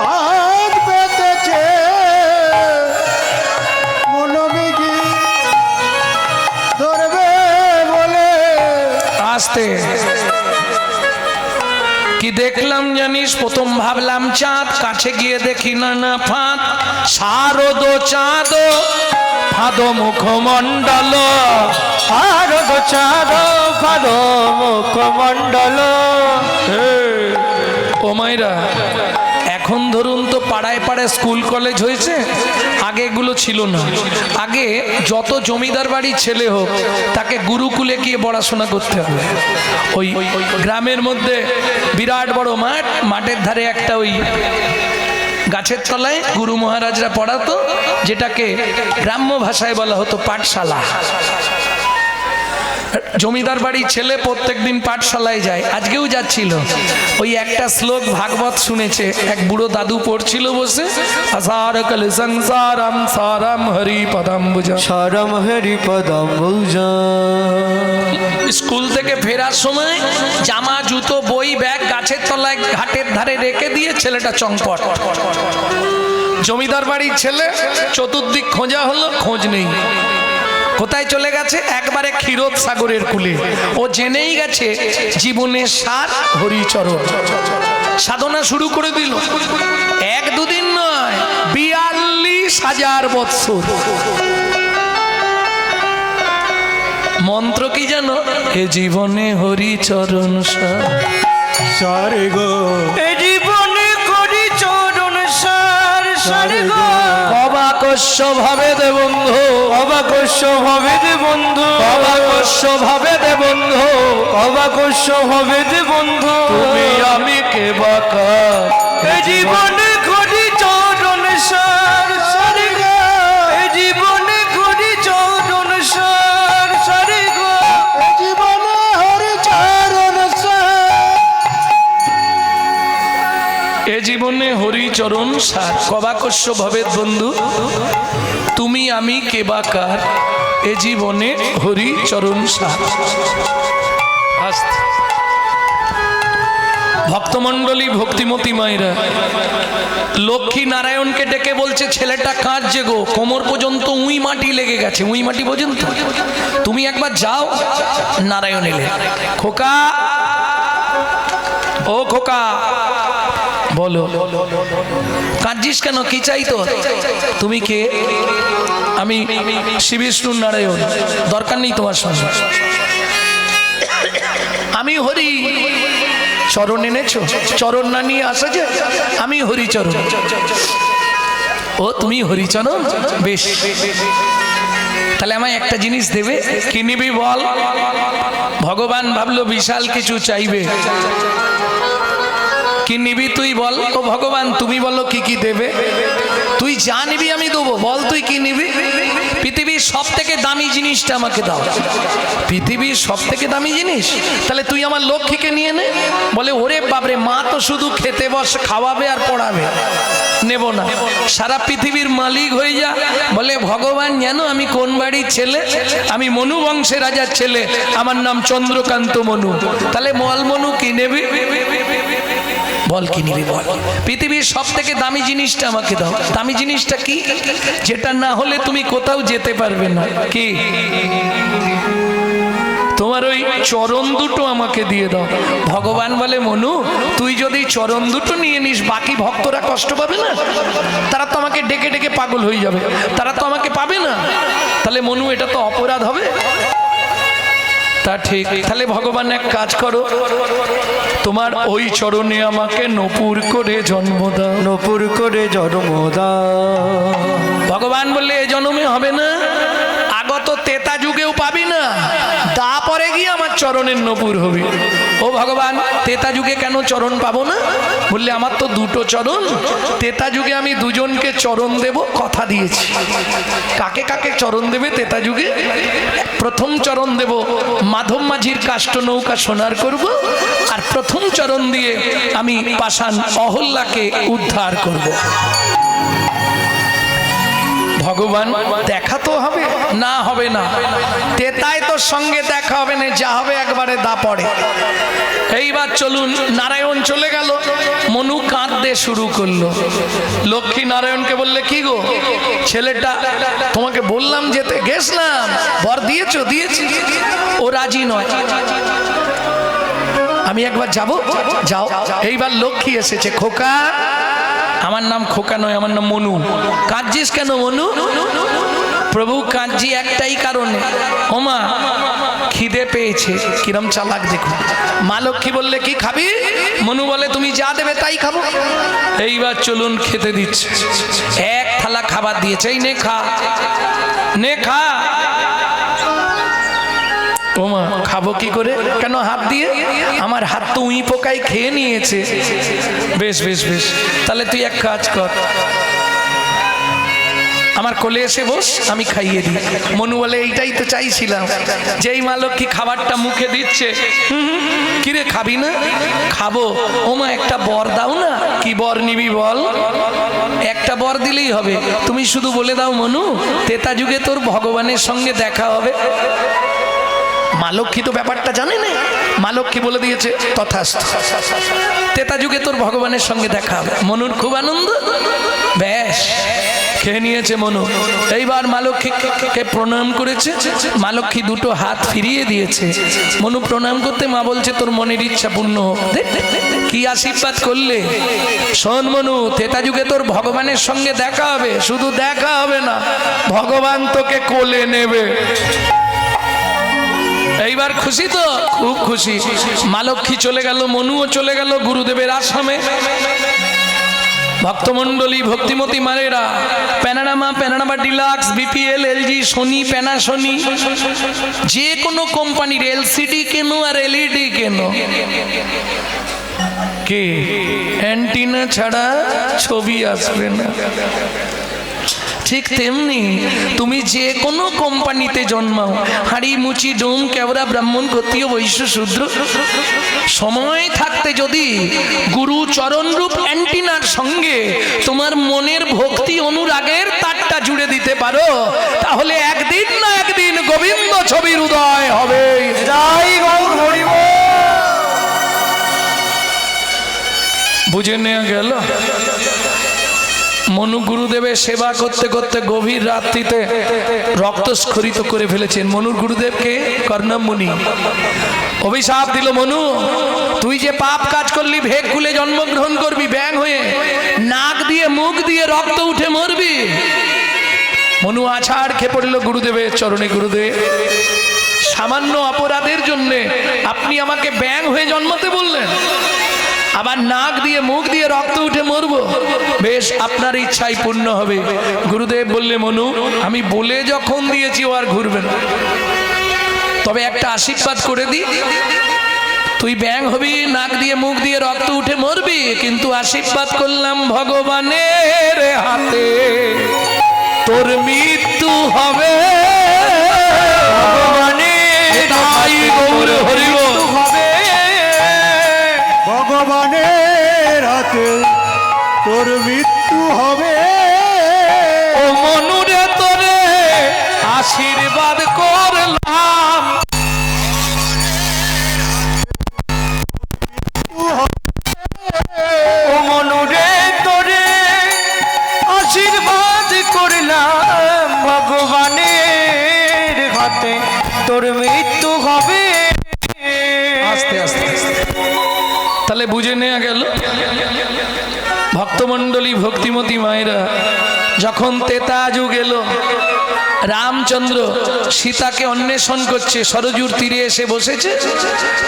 হাত পেতেছে। মন মেঘি ধরবে বলে। আসতে কি দেখলাম জানিস, প্রথম ভাবলাম চাঁদ, কাছে গিয়ে দেখি না না ফাঁদ। শারদ চাঁদ ফাঁদ মুখমণ্ডল, শারদ চাঁদ ফাদ মুখমণ্ডল। ও মাইরা, এখন ধরুন তো পাড়ায় পাড়ায় স্কুল কলেজ হয়েছে, আগে এগুলো ছিল না। আগে যত জমিদার বাড়ির ছেলে হোক তাকে গুরুকুলে গিয়ে পড়াশোনা করতে হবে। ওই গ্রামের মধ্যে বিরাট বড় মাঠ, মাঠের ধারে একটা ওই গাছের তলায় গুরু মহারাজরা পড়াতো, যেটাকে গ্রাম্য ভাষায় বলা হতো পাঠশালা। জমিদার বাড়ির ছেলে প্রত্যেকদিন পাঠশালায় যায়, আজকেও যাচ্ছিল। ওই একটা শ্লোক ভাগবত শুনেছে, এক বুড়ো দাদু পড়ছিল বসে, আসার কল সংসারম সারম হরি পদম্বুজ। সারম হরি পদম্বুজ। স্কুল থেকে ফেরার সময় জামা জুতো বই ব্যাগ গাছের তলায় ঘাটের ধারে রেখে দিয়ে ছেলেটা চম্পট। জমিদার বাড়ির ছেলে, চতুর্দিক খোঁজা হলো, খোঁজ নেই। কোথায় চলে গেছে? একবারে ক্ষীরোদ সাগরের কূলে। ও জেনেই গেছে জীবনের সার হরিচরণ। সাধনা শুরু করে দিল, এক দুদিন নয়, ৪২,০০০ বৎসর। মন্ত্র কি জানো? এ জীবনে হরিচরণ সারে গো, এ জীবনে করি চরণ সার, সারে গো। অবাকস্য ভাবে দে বন্ধু, অবাকস্য হবে দে বন্ধু, অবাকস্য ভাবে দে বন্ধু, অবাকস্য হবে দে বন্ধু। তুমি আমি কে বাকা। এ জীবনে করি চরণ সার, সারে গো। এ জীবনে করি চরণ সার, সারে গো। এ জীবনে হরি চরণ সার। এ জীবনে হরিচরণ সার, কবাকস্য ভবেদ বন্ধু, তুমি আমি কে বাকার। এ জীবনে হরিচরণ সার। ভক্তমণ্ডলী, ভক্তিমতী মায়েরা, লক্ষ্মী নারায়ণকে ডেকে বলছে, ছেলেটা কাঁদছে গো, কোমর পর্যন্ত উই মাটি লেগে গেছে, উই মাটি পর্যন্ত। তুমি একবার যাও। নারায়ণ এলে, খোকা, ও খোকা, বলো কাঁদছিস কেন? কি চাই তো? তুমি কে? আমি শ্রী বিষ্ণু নারায়ণ, দরকার নেই তোমার সঙ্গে। আমি হরি। চরণ এনেছো? চরণ না নিয়ে আসা যায়? আমি হরিচরণ। ও তুমি হরিচরণ, বেশ, তাহলে আমায় একটা জিনিস দেবে। কি নিবি বল? ভগবান ভাবলো বিশাল কিছু চাইবে। কি নিবি তুই বল? ও ভগবান তুমি বলো কি কি দেবে। তুই যা নিবি আমি দেবো, বল তুই কি নিবি। পৃথিবীর সব থেকে দামি জিনিসটা আমাকে দাও। পৃথিবীর সব থেকে দামি জিনিস? তাহলে তুই আমার লক্ষ্মীকে নিয়ে নে। বলে ওরে বাবরে, মা তো শুধু খেতে বস, খাওয়াবে আর পড়াবে, নেব না। সারা পৃথিবীর মালিক হয়ে যা। বলে ভগবান জানো আমি কোন বাড়ির ছেলে? আমি মনু বংশের রাজার ছেলে, আমার নাম চন্দ্রকান্ত মনু। তাহলে মল মনু কি নেবি? বল কি নিবি বল। পৃথিবীর সব থেকে দামি জিনিসটা আমাকে দাও। দামি জিনিসটা কি? যেটা না হলে তুমি কোথাও যেতে পারবে না। কি? তোমার ওই চরণ দুটো আমাকে দিয়ে দাও। ভগবান বলে মনু তুই যদি চরণ দুটো নিয়ে নিস, বাকি ভক্তরা কষ্ট পাবে না? তারা তো আমাকে ডেকে ডেকে পাগল হয়ে যাবে, তারা তো আমাকে পাবে না। তাহলে মনু এটা তো অপরাধ হবে। তা ঠিক, তাহলে ভগবান এক কাজ করো, তোমার ওই চরণে আমাকে নপুর করে জন্ম দাও। নপুর করে জন্ম দাও। ভগবান বললে এ জন্মে হবে না, আগত তেতা যুগেও পাবি না, তারপরে গিয়ে আমার চরণের নপুর হবে। ও ভগবান তেতা যুগে কেন চরণ পাবো না? বললে আমার তো দুটো চরণ, তেতা যুগে আমি দুজনকে চরণ দেব, কথা দিয়েছি। কাকে কাকে চরণ দেবে তেতা যুগে? প্রথম চরণ দেব মাধব মাঝির কাষ্ঠ নৌকা সোনার করব, আর প্রথম চরণ দিয়ে আমি পাষাণ অহল্যাকে উদ্ধার করব। ভগবান দেখা তো হবে না? হবে না। তেতায় তোর সঙ্গে দেখা হবে না, যা হবে একবারে দা পড়ে। এইবার চলুন, নারায়ণ চলে গেল, মনু কাঁদতে শুরু করলো। লক্ষ্মী নারায়ণকে বললে কি গো ছেলেটা, তোমাকে বললাম যেতে, গেছিলাম, বর দিয়েছো? দিয়েছি। ও রাজি নয়। আমি একবার যাব? যাও। এইবার লক্ষ্মী এসেছে। খোকা, আমার নাম খোকা নয়, আমার নাম মনু। কাঁদছিস কেন মনু? প্রভু কাঁদছি একটাই কারণে, ওমা খিদে পেয়েছে। কিরম চালাক দেখুন। মা লক্ষ্মী বললে কি খাবি? মনু বলে তুমি যা দেবে তাই খাবো। এইবার চলুন খেতে দিচ্ছে। এক থালা খাবার দিয়েছে, এই নে খা, নে খা। ওমা খাবো কি করে? কেন হাত দিয়ে? আমার হাত তো উই পোকাই খেয়ে নিয়েছে। বেশ বেশ বেশ, তাহলে তুই এক কাজ কর, আমার কোলে এসে বস, আমি খাইয়ে দিই। মনু বলে এইটাই তো চাইছিলাম। যেই মা লক্ষ্মী খাবারটা মুখে দিচ্ছে, কিরে খাবি না? খাবো। ওমা একটা বর দাও না। কি বর নিবি বল? একটা বর দিলেই হবে। তুমি শুধু বলে দাও মনু তেতা যুগে তোর ভগবানের সঙ্গে দেখা হবে। মা লক্ষ্মী তো ব্যাপারটা জানে না। মা লক্ষ্মী বলে দিয়েছে তথাস্তু, তেতা যুগে তোর ভগবানের সঙ্গে দেখা হবে। মনুর খুব আনন্দ, বেশ খেয়ে নিয়েছে মনু। এইবার মা লক্ষ্মীকে প্রণাম করেছে। মা লক্ষ্মী দুটো হাত ফিরিয়ে দিয়েছে। মনু প্রণাম করতে মা বলছে তোর মনের ইচ্ছা পূর্ণ হোক। কি আশীর্বাদ করলে। শোন মনু, তেতা যুগে তোর ভগবানের সঙ্গে দেখা হবে। শুধু দেখা হবে না, ভগবান তোকে কোলে নেবে। এইবার খুশি তো? খুব খুশি। মা লক্ষ্মী চলে গেল, মনুও চলে গেল গুরুদেবের আশ্রমে। ভক্তমন্ডলী ভক্তিমতী মারেরা, প্যানারামা, প্যানারামা ডিলাক্স, বিপিএল, এলজি, সোনি, প্যানাসোনি, যে কোনো কোম্পানির এলসিডি কেন আর এলইডি কেন, কে অ্যান্টিনা ছাড়া ছবি আসবে না। ঠিক তেমনি তুমি যে কোনো কোম্পানিতে জন্মাও, হাড়ি মুচি ডোম কেওড়া ব্রাহ্মণ ক্ষত্রিয় বৈশ্য শূদ্র, সময় থাকতে যদি গুরু চরণ রূপ অ্যান্টিনার সঙ্গে তোমার মনের ভক্তি অনুরাগের তারটা জুড়ে দিতে পারো, তাহলে একদিন না একদিন গোবিন্দ ছবির উদয় হবে। জয় গৌর হরি বল। বুঝে নেওয়া গেল। মনু গুরুদেবের সেবা করতে করতে গভীর রাত্রিতে রক্তস্খলিত করে ফেলেছেন। মনুর গুরুদেবকে কর্ণম মুনি অভিশাপ দিল, মনু তুই যে পাপ কাজ করলি, ভেগ খুলে জন্মগ্রহণ করবি ব্যাং হয়ে, নাক দিয়ে দিয়ে মুখ দিয়ে রক্ত উঠে মরবি। মনু আছাড় খেয়ে পড়ল গুরুদেবের চরণে। গুরুদেব, সামান্য অপরাধের জন্যে আপনি আমাকে ব্যাঙ হয়ে জন্মাতে বললেন, আবার নাক দিয়ে মুখ দিয়ে রক্ত উঠে মরবো? বেশ, আপনার ইচ্ছাই পূর্ণ হবে। গুরুদেব বললে, মনু, আমি বলে যখন দিয়েছি ও আর ঘুরবে না, তবে একটা আশীর্বাদ করে দি, তুই ব্যাঙ হবি, নাক দিয়ে মুখ দিয়ে রক্ত উঠে মরবি, কিন্তু আশীর্বাদ করলাম ভগবানের হাতে তোর মৃত্যু হবে। ভগবানের হাতে তোর মৃত্যু হবে। ও মনুরে তোরে আশীর্বাদ করলাম, ও মনুরে তোরে আশীর্বাদ করলাম, ভগবানের হাতে তোর মৃত্যু হবে। আস্তে আস্তে আস্তে। তাহলে বুঝে নেওয়া গেল, ভক্তমণ্ডলী ভক্তিমতী মায়েরা, যখন তেতা যুগ এলো, রামচন্দ্র সীতাকে অন্বেষণ করছে, সরজুর তীরে এসে বসেছে।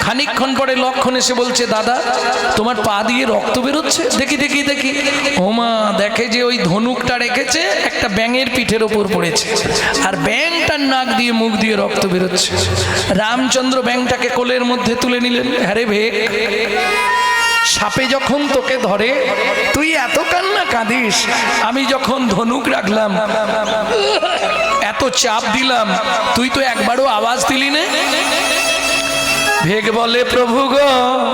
খানিকক্ষণ পরে লক্ষণ এসে বলছে, দাদা তোমার পা দিয়ে রক্ত বেরোচ্ছে। দেখি দেখি দেখি, ওমা, দেখে যে ওই ধনুকটা রেখেছে একটা ব্যাঙের পিঠের ওপর পড়েছে, আর ব্যাঙটার নাক দিয়ে মুখ দিয়ে রক্ত বেরোচ্ছে। রামচন্দ্র ব্যাঙটাকে কোলের মধ্যে তুলে নিলেন। হ্যারে ভেক, সাপে যখন তোকে ধরে তুই এত কান্না কাঁদিস, আমি যখন ধনুক রাখলাম, এত চাপ দিলাম, তুই তো একবারও আওয়াজ দিলি না। ভেগ বলে, প্রভু গো,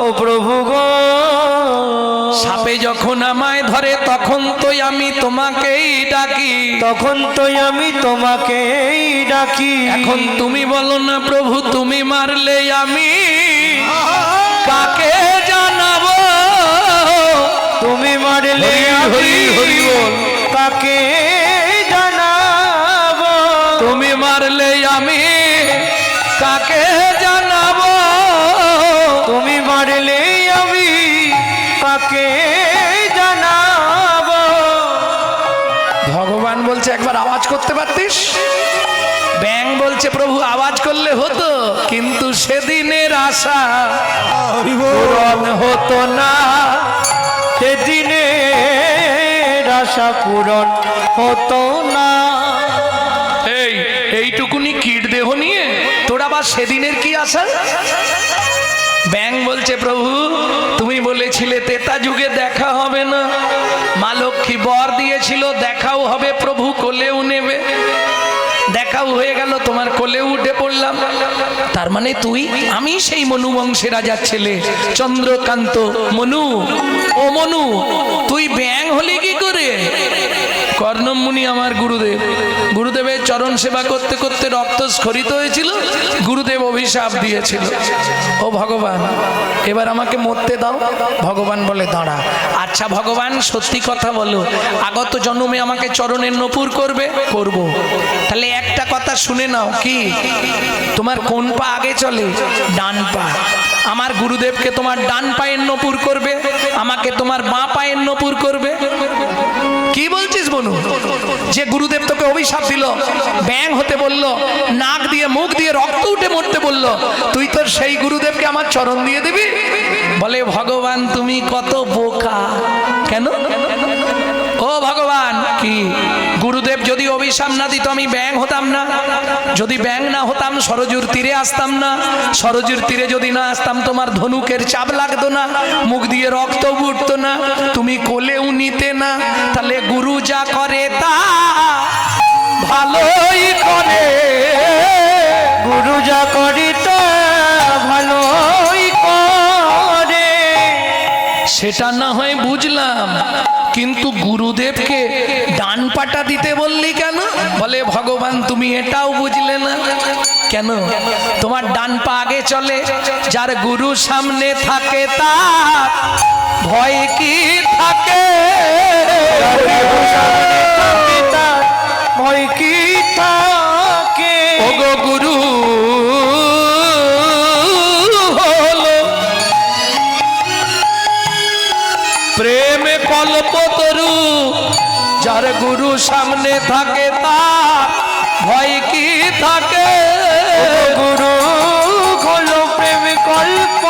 ও প্রভু গো, সাপে যখন আমায় ধরে তখন তো আমি তোমাকেই ডাকি, তখন তো আমি তোমাকেই ডাকি। এখন তুমি বলো না প্রভু, তুমি মারলে আমি কাকে জানাবো? তুমি মারলে হরি হরি বল, কাকে জানাবো? তুমি মারলে আমি কাকে জানাবো? তুমি মারলে আমি কাকে জানাবো? ভগবান বলছে, একবার আওয়াজ করতে পারতিস? ব্যাঙ বলছে, প্রভু আওয়াজ করলে হতো, কিন্তু সেদিনের আশা পূরণ হতো না, সেদিনের আশা পূরণ হতো না। এইটুকুনি কীট দেহ নিয়ে তোরা আবার সেদিনের কি আশা? ব্যাঙ বলছে, প্রভু তুমি বলেছিলে তেতা যুগে দেখা হবে না, মা লক্ষ্মী বর দিয়েছিল দেখাও হবে, প্রভু কোলেও নেবে, দেখাও হয়ে গেল, তোমার কোলে উঠে পড়লাম। তার মানে তুই, আমি সেই মনু বংশের রাজার ছেলে চন্দ্রকান্ত মনু। ও মনু, তুই ব্যাঙ হলি কি করে? কর্ণম মুনি আমার গুরুদেব, গুরুদেবের চরণ সেবা করতে করতে রক্ত স্খলিত হয়েছিল, গুরুদেব অভিশাপ দিয়েছিল। ও ভগবান, এবার আমাকে মরতে দাও। ভগবান বলে, দাঁড়া। আচ্ছা ভগবান, সত্যি কথা বলো, আগত জন্মে আমাকে চরণের নপুর করবে? করব। তাহলে একটা কথা শুনে নাও, কি? তোমার কোন পা আগে চলে? ডান পা। আমার গুরুদেবকে তোমার ডান পায়ের নপুর করবে, আমাকে তোমার বাঁ পায়ের নপুর করবে। কি বলছিস বনু? যে গুরুদেব তোকে অভিশাপ দিল, ব্যাঙ হতে বলল, নাক দিয়ে মুখ দিয়ে রক্ত উঠে মরতে বলল, তুই তোর সেই গুরুদেবকে আমার চরণ দিয়ে দিবি? বলে, ভগবান তুমি কত বোকা। কেন? ও ভগবান, কি গুরুদেব যদি অভিশাপ না দিত আমি ব্যাঙ হতাম না? যদি ব্যাঙ না হতাম সরজুর তীরে আসতাম না? সরজুর তীরে যদি না আসতাম তোমার ধনুকের চাপ লাগতো না, মুখ দিয়ে রক্ত উঠতো না, তুমি কোলেও নিতে না। তাহলে গুরু যা করে তা ভালোই করে, গুরু যা করে তা ভালোই করে। সেটা না হয় বুঝলাম, কিন্তু গুরুদেবকে ডান পাটা দিতে বললি কেন? বলে, ভগবান তুমি এটাও বুঝলে না। কেন? তোমার ডান পা আগে চলে, যার গুরু সামনে থাকে তার ভয় কি থাকে? ভয় কি থাকে? ওগো গুরু হলো প্রেমে কল্পতরু গুরু সামনে থাকে তার ভয় কি থাকে? গুরু হলো প্রেম কল্প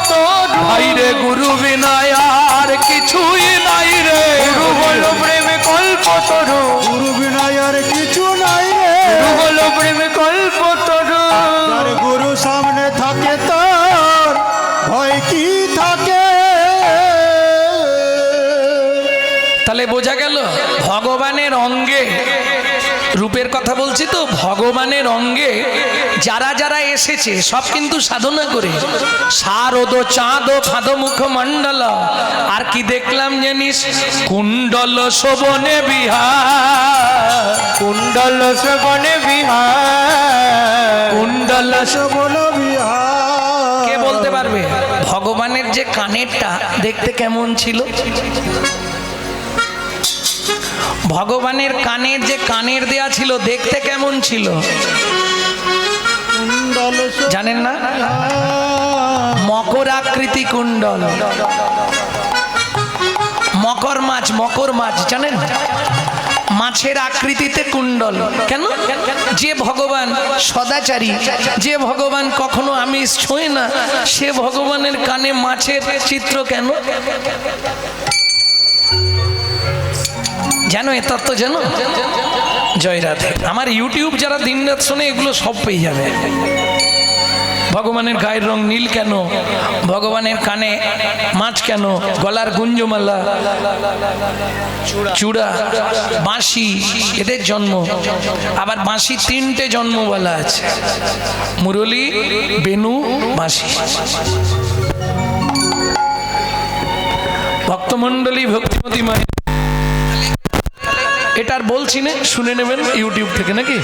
তরু। ভাই রে গুরু বিনয় আর কিছুই নাই রে। গুরু হলো প্রেম কল্প তরু। গুরু বিনয় আর কিছু নাই রে। গুরু হলো প্রেম কল্প তরু। আর গুরু সামনে থাকে তার ভয় কি থাকে? তাহলে বোঝা গেল ভগবানের অঙ্গে, রূপের কথা বলছি তো, ভগবানের অঙ্গে যারা যারা এসেছে সব কিন্তু সাধনা করে। শারদ চাঁদ ফাঁদ মুখ মণ্ডল, আর কি দেখলাম জানিস? কুণ্ডল শোভনে বিহার। কুণ্ডল শ্রবণে বিহার। কুণ্ডল বল বিহার। কে বলতে পারবে ভগবানের যে কানেরটা দেখতে কেমন ছিল? ভগবানের কানের যে কানের দেয়া ছিল দেখতে কেমন ছিল কুণ্ডল জানেন না? মকর আকৃতি কুণ্ডল। মকর মাছ জানেন? মাছের আকৃতিতে কুণ্ডল। কেন? যে ভগবান সদাচারী, যে ভগবান কখনো আমিষ ছোঁয় না, সে ভগবানের কানে মাছের চিত্র কেন? জানো এ তত্ত্ব জানো? জয় রাধে। আমার ইউটিউব যারা দিনরাত শোনে এগুলো সব পেয়ে যাবে। ভগবানের গায়ের রং নীল কেন? ভগবানের কানে মাছ কেন? গলার গুঞ্জমালা, চূড়া, বাঁশি, এদের জন্ম। আবার বাঁশি তিনটে জন্ম বলা আছে: মুরলী, বেনু, বাঁশি। ভক্তমণ্ডলী, ভক্তিমতী মায়ের, এটার বলছি না, শুনে নেবেন ইউটিউব থেকে নাকি।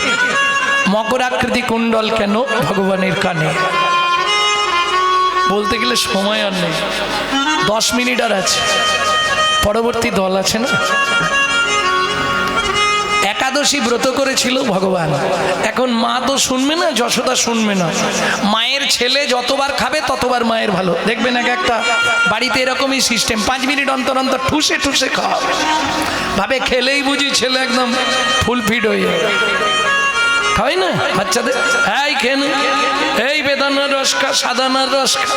মকর আকৃতি কুণ্ডল কেন ভগবানের কানে? বলতে গেলে সময় আর নেই, 10 মিনিট আর আছে, পরবর্তী দল আছে না। একাদশী ব্রত করেছিল ভগবান। এখন মা তো শুনবে না, যশোদা শুনবে না। মায়ের ছেলে যতবার খাবে ততবার মায়ের ভালো। দেখবেন এক একটা বাড়িতে এরকমই সিস্টেম, 5 মিনিট অন্তর অন্তর ঠুসে ঠুসে খাওয়া ভাবে খেলেই বুঝি ছেলে একদম ফুল ফিট হয়ে যাবে। খাওয়াই না বাচ্চাদের, এই খেন, এই বেদানার রস খা, সাদানার রস খা,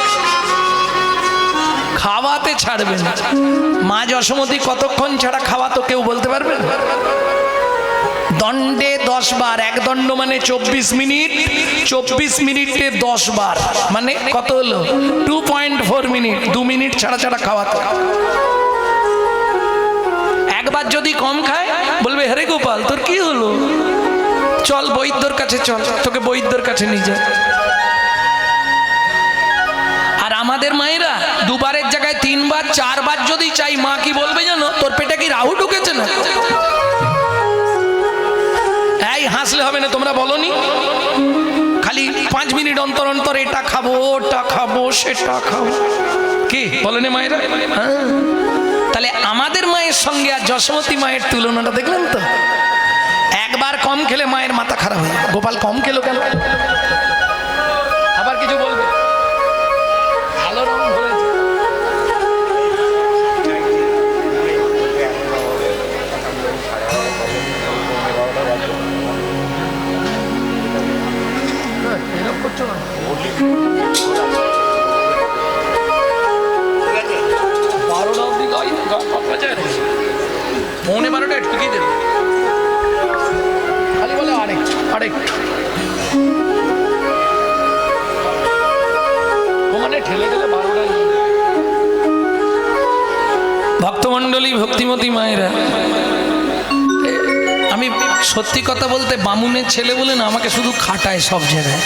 খাওয়াতে ছাড়বে না। মা যশোমতী কতক্ষণ ছাড়া খাওয়াতো কেউ বলতে পারবে? দণ্ডে 10 বার, এক দণ্ড মানে 24 মিনিট, 24 মিনিটে 10 বার মানে কত হলো? 2.4 মিনিট, 2 মিনিট ছাড়া ছাড়া খাওয়াতো। একবার যদি কম খায় বলবে, হরে গোপাল তোর কি হলো, চল বৈদ্যর কাছে চল, তোকে বৈদ্যর কাছে নিয়ে যায়। আর আমাদের মায়েরা 2 বারের জায়গায় 3 বার 4 বার যদি চাই, মা কি বলবে জানো? তোর পেটে কি রাহু ঢুকেছে না? এই হাসলে হবে না, তোমরা বলনি খালি 5 মিনিট অন্তর অন্তর এটা খাবো, ওটা খাবো, সেটা খাবো, কি বলেন মায়েরা? হ্যাঁ। তাহলে আমাদের মায়ের সঙ্গে আর যশোমতী মায়ের তুলনাটা দেখলেন তো? একবার কম খেলে মায়ের মাথা খারাপ হয়ে যায়, গোপাল কম খেলো কেন? আবার কিছু বলবে? ভালো রং হয়েছে। মনে 12টা একটু কি দেবে, খালি বলে আরেকটু ওখানে ঠেলে ঠেলে 12টাই। ভক্তমণ্ডলী, ভক্তিমতী মায়েরা, আমি সত্যি কথা বলতে বামুনের ছেলে বলে না আমাকে শুধু খাটায় সব জায়গায়।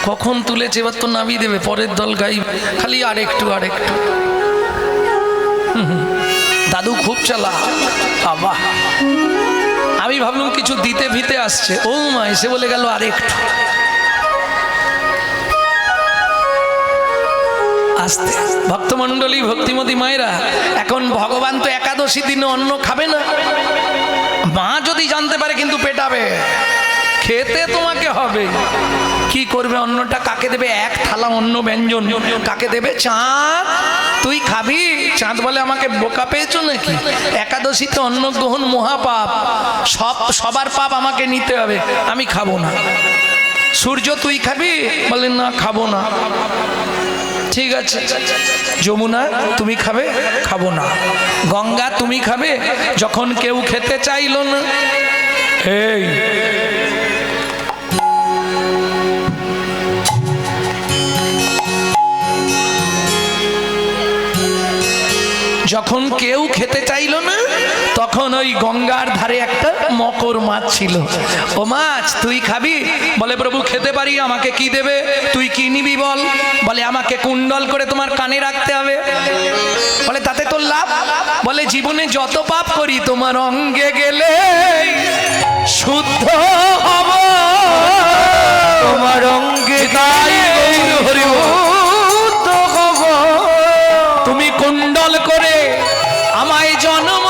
কখন তুলেছে এবার তো নামিয়ে দেবে, পরের দল গাই, খালি আরেকটু। দাদু খুব চালা বাবা। আমি ভাবলাম কিছু দিতে ভিতে আসছে, ও মা এসে বলে গেল আরেকটু। আস্তে ভক্তমণ্ডলী, ভক্তিমতী মায়েরা, এখন ভগবান তো একাদশী দিনে অন্ন খাবে না। মা যদি জানতে পারে কিন্তু পেটাবে, খেতে তোমাকে হবে। কি করবে? অন্নটা কাকে দেবে? এক থালা অন্ন ব্যঞ্জন কাকে দেবে? চাঁদ। তুই খাবি? চাঁদ বলে আমাকে বোকা পেয়েছো নাকি? একাদশীতে অন্ন গ্রহণ মহাপাপ, সবার পাপ আমাকে নিতে হবে, আমি খাবো না। সূর্য তুই খাবি? বলে না খাবো না। ঠিক আছে। যমুনা তুমি খাবে? খাবো না। গঙ্গা তুমি খাবে? যখন কেউ খেতে চাইলো না, এই যখন কেউ খেতে চাইলো না, তখন ওই গঙ্গার ধারে একটা মকর মাছ ছিল। ও মাছ তুই খাবি? বলে প্রভু খেতে পারি, আমাকে কি দেবে? তুই কি নিবি বল? বলে আমাকে কুণ্ডল করে তোমার কানে রাখতে হবে। বলে তাতে তোর লাভ? বলে জীবনে যত পাপ করি তোমার অঙ্গে গেলে শুদ্ধ হব, তোমার অঙ্গে তাই গৌর হরি শুদ্ধ হব। তুমি কুণ্ডল করে আমায় জন্ম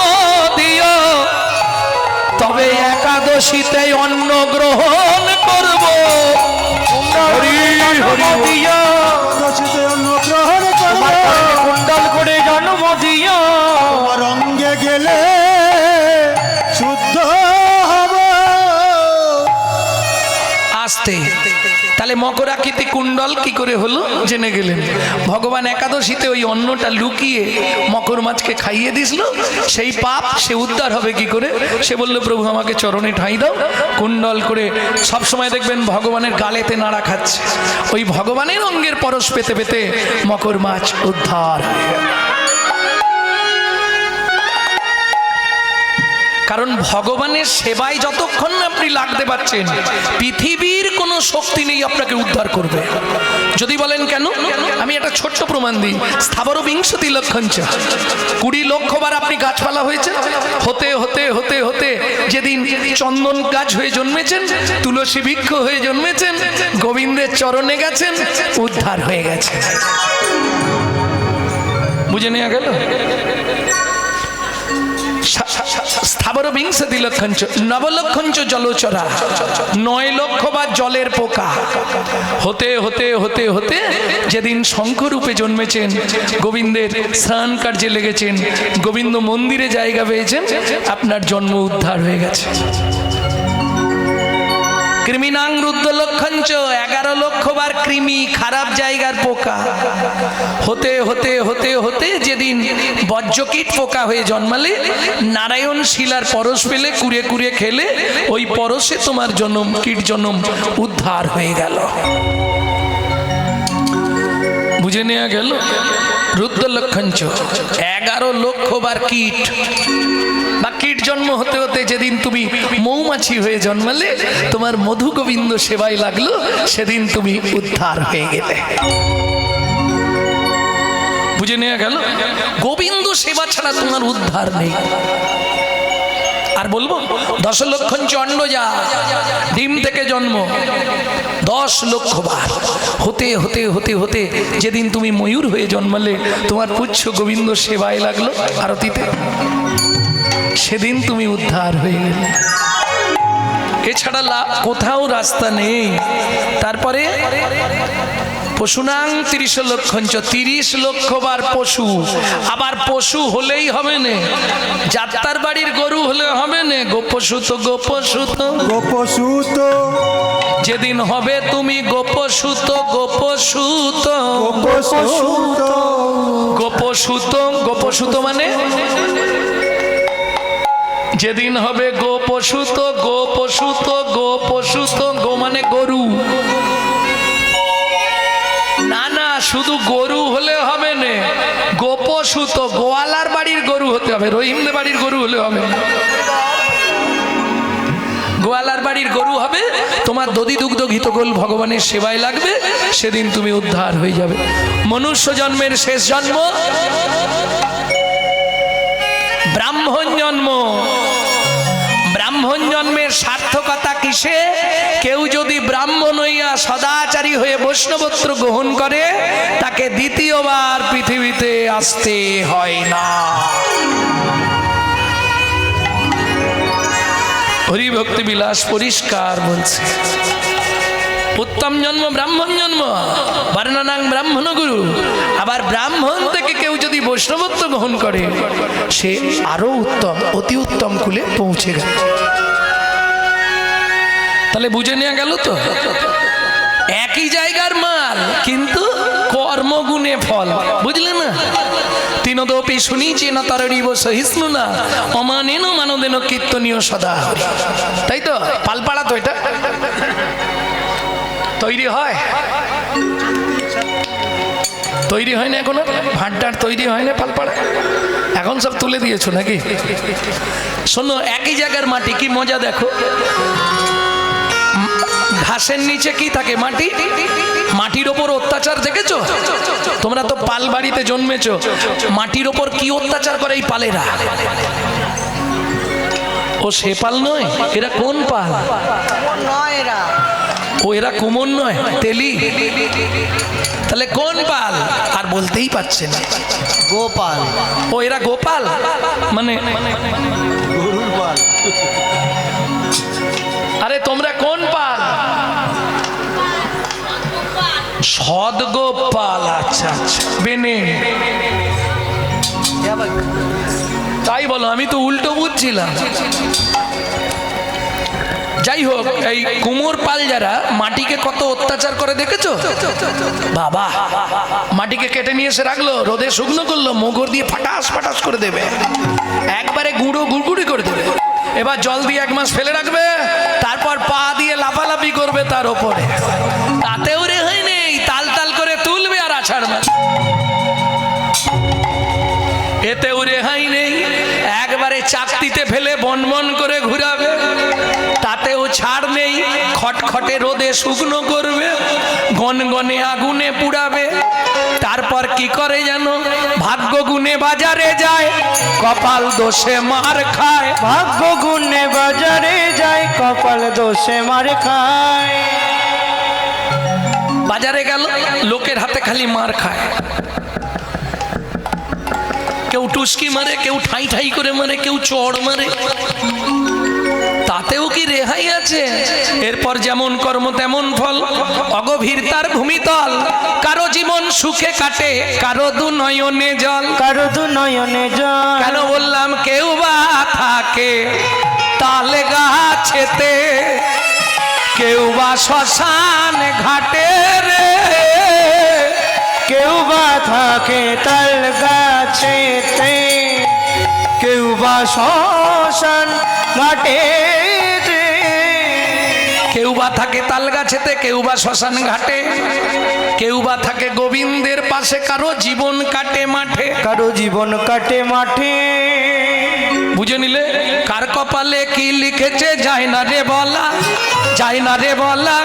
দিও, তবে একাদশীতে অন্ন গ্রহণ করব। হরি হরি দিও একাদশীতে অন্ন গ্রহণ করবো, কুণ্ডল করে জন্ম দিও, তোমার অঙ্গে গেলে শুদ্ধ হব। আসতে তাহলে মকরাকৃতি কুণ্ডল কি করে হলো জেনে গেলেন। ভগবান একাদশীতে ওই অন্নটা লুকিয়ে মকর মাছকে খাইয়ে দিছিল, সেই পাপ সে উদ্ধার হবে কি করে? সে বলল প্রভু আমাকে চরণে ঠাঁই দাও। কুণ্ডল করে সব সময় দেখবেন ভগবানের গালেতে নাড়া খাচ্ছে, ওই ভগবানের অঙ্গের পরশ পেতে পেতে মকর মাছ উদ্ধার হয়ে গেল। কারণ ভগবানের সেবায় যতক্ষণ না আপনি লাগতে পারছেন, পৃথিবীর কোনো শক্তি নেই আপনাকে উদ্ধার করবে। যদি বলেন কেন, আমি একটা ছোট্ট প্রমাণ দিই। স্থাবর বিংশতি লক্ষঞ্চ, 20 লক্ষবার আপনি গাছপালা হয়েছে, হতে হতে হতে হতে যেদিন চন্দন গাছ হয়ে জন্মেছেন, তুলসী বৃক্ষ হয়ে জন্মেছেন, গোবিন্দের চরণে গেছেন, উদ্ধার হয়ে গেছে। বুঝে নেওয়া গেল? স্থাবর বিংশতি লক্ষঞ্চ, নবলক্ষঞ্চ জলচরা, 9 লক্ষবার জলের পোকা। হতে হতে হতে হতে যেদিন শঙ্খরূপে জন্মেছেন, গোবিন্দের স্নান কার্যে লেগেছেন, গোবিন্দ মন্দিরে জায়গা পেয়েছেন, আপনার জন্ম উদ্ধার হয়ে গেছে। কৃমিনাং রুদ্র লক্ষঞ্চ, 11 লক্ষবার কৃমি, খারাপ জায়গার পোকা। হতে হতে হতে হতে যেদিন বজ্রকীট পোকা হয়ে জন্মালে, নারায়ণ শিলার পরশ পেলে, কুড়ে কুড়ে খেলে, ওই পরশে তোমার জন্ম, কীট জন্ম উদ্ধার হয়ে গেল। বুঝে নেওয়া গেল? রুদ্র লক্ষঞ্চ 11 লক্ষবার কীট বা কীট জন্ম হতে হতে যেদিন তুমি মৌমাছি হয়ে জন্মালে, তোমার মধু গোবিন্দ সেবায় লাগলো, সেদিন তুমি উদ্ধার হয়ে গেলে। বুঝে নেওয়া গেল? গোবিন্দ সেবা ছাড়া তোমার উদ্ধার নেই। আর বলবো 10 লক্ষঞ্চ অন্ডজা, ডিম থেকে জন্ম 10 লক্ষবার। হতে হতে হতে হতে যেদিন তুমি ময়ূর হয়ে জন্মালে, তোমার পুচ্ছ গোবিন্দ সেবায় লাগলো আরতিতে, সেদিন তুমি উদ্ধার হয়ে গেলে। এছাড়া কোথাও রাস্তা নেই। তারপরে পশুনাং 30 লক্ষঞ্চ, 30 লক্ষবার পশু। আবার পশু হলেই হবে না, যাত্রার বাড়ির গরু হলে হবে না, গোপসুত গোপসুত গোপসূত যেদিন হবে তুমি গোপসুত গোপসুত গোপসূত গোপসুত। গোপসুত মানে যেদিন হবে গোপসুত গোপসুত গোপসুত, গো মানে গরু। না না, শুধু গরু হলে হবে না, গোপসুত, গোয়ালার বাড়ির গরু হতে হবে, রহিমদের বাড়ির গরু হলে হবে না। গোয়ালার বাড়ির গরু হবে, তোমার দধি দুগ্ধ ঘিতগোল ভগবানের সেবায় লাগবে, সেদিন তুমি উদ্ধার হয়ে যাবে। মনুষ্য জন্মের শেষ জন্ম ব্রাহ্মণ জন্ম। ব্রাহ্মণ জন্মের সার্থকতা কিসে? কেউ যদি ব্রাহ্মণ হইয়া সদাচারী হয়ে বৈষ্ণবত্ব গ্রহণ করে, তাকে দ্বিতীয়বার পৃথিবীতে আসতে হয় না। হরি ভক্তি বিলাস পরিষ্কার বলছে। উত্তম জন্ম ব্রাহ্মণ জন্ম, বর্ণনাং ব্রাহ্মণ গুরু। আবার ব্রাহ্মণ থেকে কেউ যদি বৈষ্ণবত্ব গ্রহণ করে সে আরো উত্তম, অতি উত্তম কুলে পৌঁছে গেল। তাহলে বুঝে নেওয়া গেল তো, একই জায়গার মাল কিন্তু কর্মগুণে ফল, বুঝলে না? তিনদপি শুনিছে না তারিব সহিষ্ণু না অমানেন মানদেন কীর্তনীয় সদা। তাই তো পালপাড়া তো এটা তৈরি হয়, তৈরি হয় না এখনো, ভাঁড়টার তৈরি হয় না পালপাড়া, এখন সব তুলে দিয়েছো নাকি? শোনো, একই জায়গার মাটি, কি মজা দেখো। ঘাসের নিচে কি থাকে? মাটি। মাটির ওপর অত্যাচার দেখেছো তোমরা? তো পাল বাড়িতে জন্মেছো, মাটির ওপর কি অত্যাচার করে এই পালেরা? ও সে পাল নয়, এরা কোন পাল? নয় এরা, ও এরা কুমন নয়, তেলি। তাহলে কোন পাল? আর বলতেই পারছে না। গোপাল। ও এরা গোপাল মানে গরুর পাল। আরে তোমরা কোন পাল? সদগোপাল। আচ্ছা আচ্ছা, বেনে তাই বলো, আমি তো উল্টো বুঝছিলাম। যাই হোক, এই কুমোর পাল যারা মাটিকে কত অত্যাচার করে দেখেছো? বাবা, মাটিকে কেটে নিয়ে এসে রাখলো, রোদে শুকনো করলো, মোগর দিয়ে ফাটাস ফাটাস করে দেবে, একবারে গুঁড়ো গুড়গুড়ি করে দেবে। এবার জল দিয়ে 1 মাস ফেলে রাখবে, তারপর পা দিয়ে লাফালাফি করবে তার ওপরে, তাতেও রেহাই নেই, তাল তাল করে তুলবে আর আছাড় মারবে, এতেও রেহাই নেই। একবারে চাকতিতে ফেলে বন বন করে ঘুরাবে, তাতেও ছাড় নেই। খটখটে রোদে শুকনো করবে, গনগনে আগুনে পুড়াবে। তারপর কি করে জানো? ভাগ্য গুণে বাজারে যায়, কপাল দোষে মার খায়। ভাগ্য গুণে বাজারে যায়, কপাল দোষে মার খায়। বাজারে গেল, লোকের হাতে খালি মার খায়, কেউ টুসকি মারে, কেউ ঠাই ঠাই করে মারে, কেউ চড় মারে, তাতেও কি রেহাই আছে? এরপর যেমন কর্ম তেমন ফল, অগভীর তার ভূমিতল। কারো জীবন সুখে কাটে, কারো দু নয়নে জল। কারো দু নয়নে জল। কেন বললাম? কেউ বা থাকে তাল গাছেতে, কেউ বা শ্মশান ঘাটে রে, কেউ বা থাকে তাল গাছেতে, কেউ বা শ্মশান ঘাটে। কেউ বা থাকে তাল গাছেতে, কেউ বা শ্মশান ঘাটে, কেউ বা থাকে গোবিন্দের পাশে, কারো জীবন কাটে মাঠে। কারো জীবন কাটে মাঠে। বুঝে নিলে? কার কপালে কি লিখেছে যায় না রে বলা, যায় না রে বলা।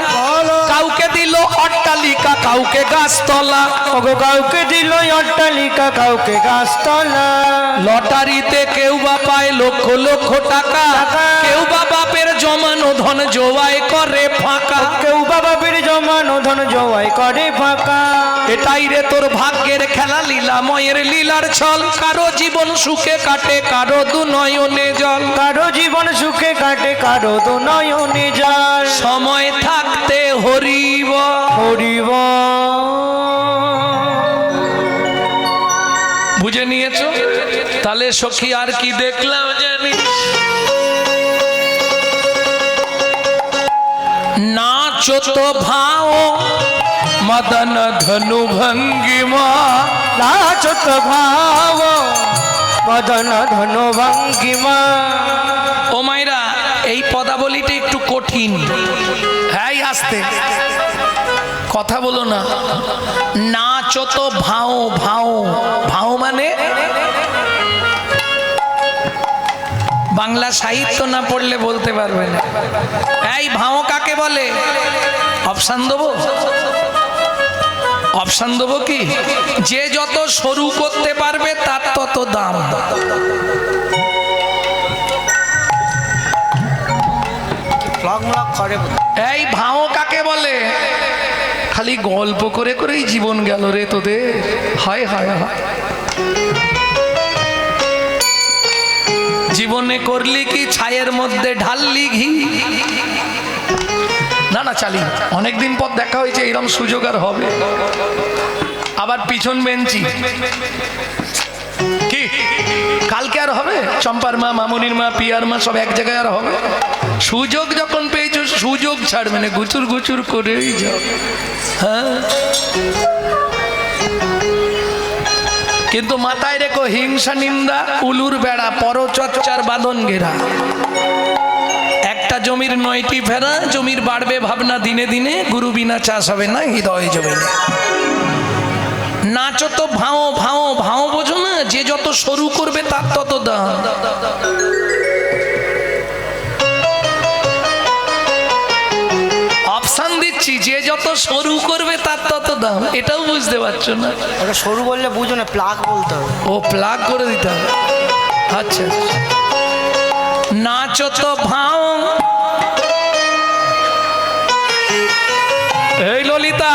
কাউকে দিল অট্টালিকা, কাউকে গাছতলা। ওগো কাউকে দিল অট্টালিকা, কাউকে গাছতলা। লটারিতে কেউ বা পায় লক্ষ লক্ষ টাকা, কেউ বা বাপের জমানো ধন জোয়াই করে ফাঁকা। কেউ বা বাপের জমানো ধন জোয়াই করে ফাঁকা। এটাই রে তোর ভাগ্যের খেলা, লীলাময়ের লীলার ছল। কারো জীবন সুখে কাটে, কারো দু নয়নে জল। কারো জীবন সুখে কাটে, কারো দু নয়নে জল। সময় থাকতে হরিব হরিব। বুঝে নিয়েছো? তাহলে সখী আর কি দেখলাম জানি? নাচো তো ভাও মদন ধনু ভঙ্গিমা। নাচত ভাব মদন ধন ভঙ্গিমা। ও মাইরা, এই পদাবলীটা একটু কঠিন। হ্যাঁ, আস্তে কথা বলো না। নাচো তো ভাও, ভাও ভাও মানে বাংলা সাহিত্য না পড়লে বলতে পারবে না। এই ভাও কাকে বলে? অপশান দেবো? অপশান দেবো কি? যে যত সরু করতে পারবে তার তত দাম। এই ভাও কাকে বলে? খালি গল্প করে করেই জীবন গেল রে তোদের। হায় হায় হায়, জীবনে করলি কি ছায়ের মধ্যে ঢাললি ঘি? না না চালি, অনেকদিন পর দেখা হয়েছে, এরকম সুযোগ আর হবে? আবার পিছন বেঞ্চি কি কালকে আর হবে? চম্পার মা, মামুনির মা, পিয়ার মা সব এক জায়গায় আর হবে? সুযোগ যখন পেয়েছো সুযোগ ছাড়বে না, গুচুর গুচুর করেই যাও। হ্যাঁ, কিন্তু মাথায় রেখো, হিংসা নিন্দা উলুর বেড়া, পরচর্চার বাঁধন ঘেরা। একটা জমির 9টি ফেরা, জমির বাড়বে ভাবনা দিনে দিনে, গুরু বিনা চাষ হবে না হৃদয় জমে। নাচো তো ভাও ভাও ভাও, বোঝো না? যে যত সরু করবে তার তত দাম। অপশন দিচ্ছি, যে যত সরু করবে তার তত দাম। এটাও বুঝতে পারছো না? ওটা সরু বললে বুঝো না, প্লাগ বলতে হবে। ও প্লাগ করে দিতে হবে। আচ্ছা, নাচো তো ভাও। এই ললিতা,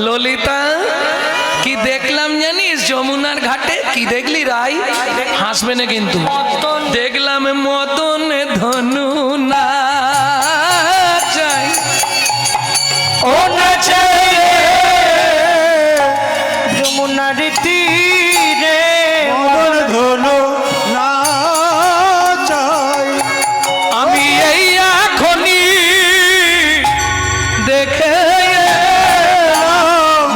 ললিতা কি দেখলাম জানিস যমুনার ঘাটে? কি দেখলি রাই? হাসবে না কিন্তু। দেখলাম মদন ধনু নাচাই, ও নাচাই যমুনার তীরে মদন ধনু নাচাই। আমি এই এখনই দেখে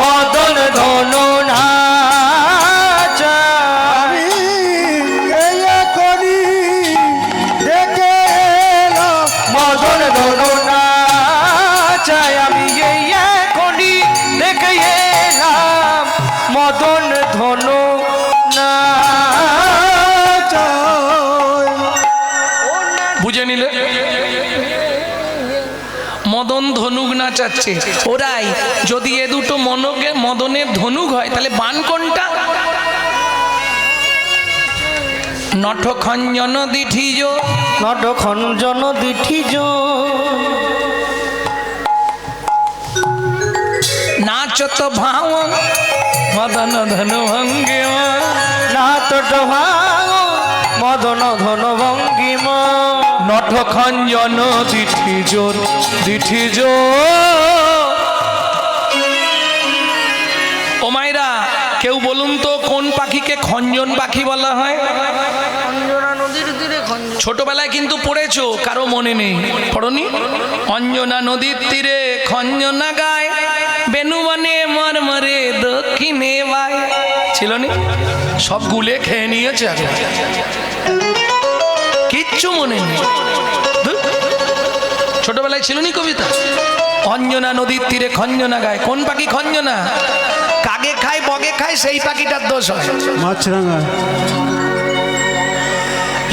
মদন ধনু নাচাই। আমি এই এখনই দেখে এলাম মদন ধনু নাচাই। আমি এই এখনই দেখে এলাম মদন ধনু নাচাই। বুঝে নিলে? মদন ধনুক নাচাচ্ছে ওরাই। যদি এ দুটো মদনের ধনুক হয় তাহলে বান কোনটা? নট খঞ্জন দিঠিজ, নট খঞ্জন দিঠিজ, নাচত ভাও মদন ধনু ভঙ্গে, নাট মদন ধন ভঙ্গিমা। নট খঞ্জন দিঠিজ দিঠিজ। ও মাইরা, কেউ বলুন তো কোন পাখিকে খঞ্জন পাখি বলা হয়? অঞ্জনা নদীর তীরে ছোটবেলায় কিন্তু পড়েছো, কারো মনে নেই, পড়নি? অঞ্জনা নদীর তীরে খঞ্জনা গায়, বেনুবনে মরমরে দক্ষিণে বায়। ছিল নি? সব গুলে খেয়ে নিয়েছে আগে, কিচ্ছু মনে নেই। ধুর। ছোটবেলায় ছিল নি কবিতা? অঞ্জনা নদীর তীরে খঞ্জনা গায়। কোন পাখি খঞ্জনা? কাগে খায় বগে খায়, সেই পাখিটার দোষ হয়। মাছরাঙা।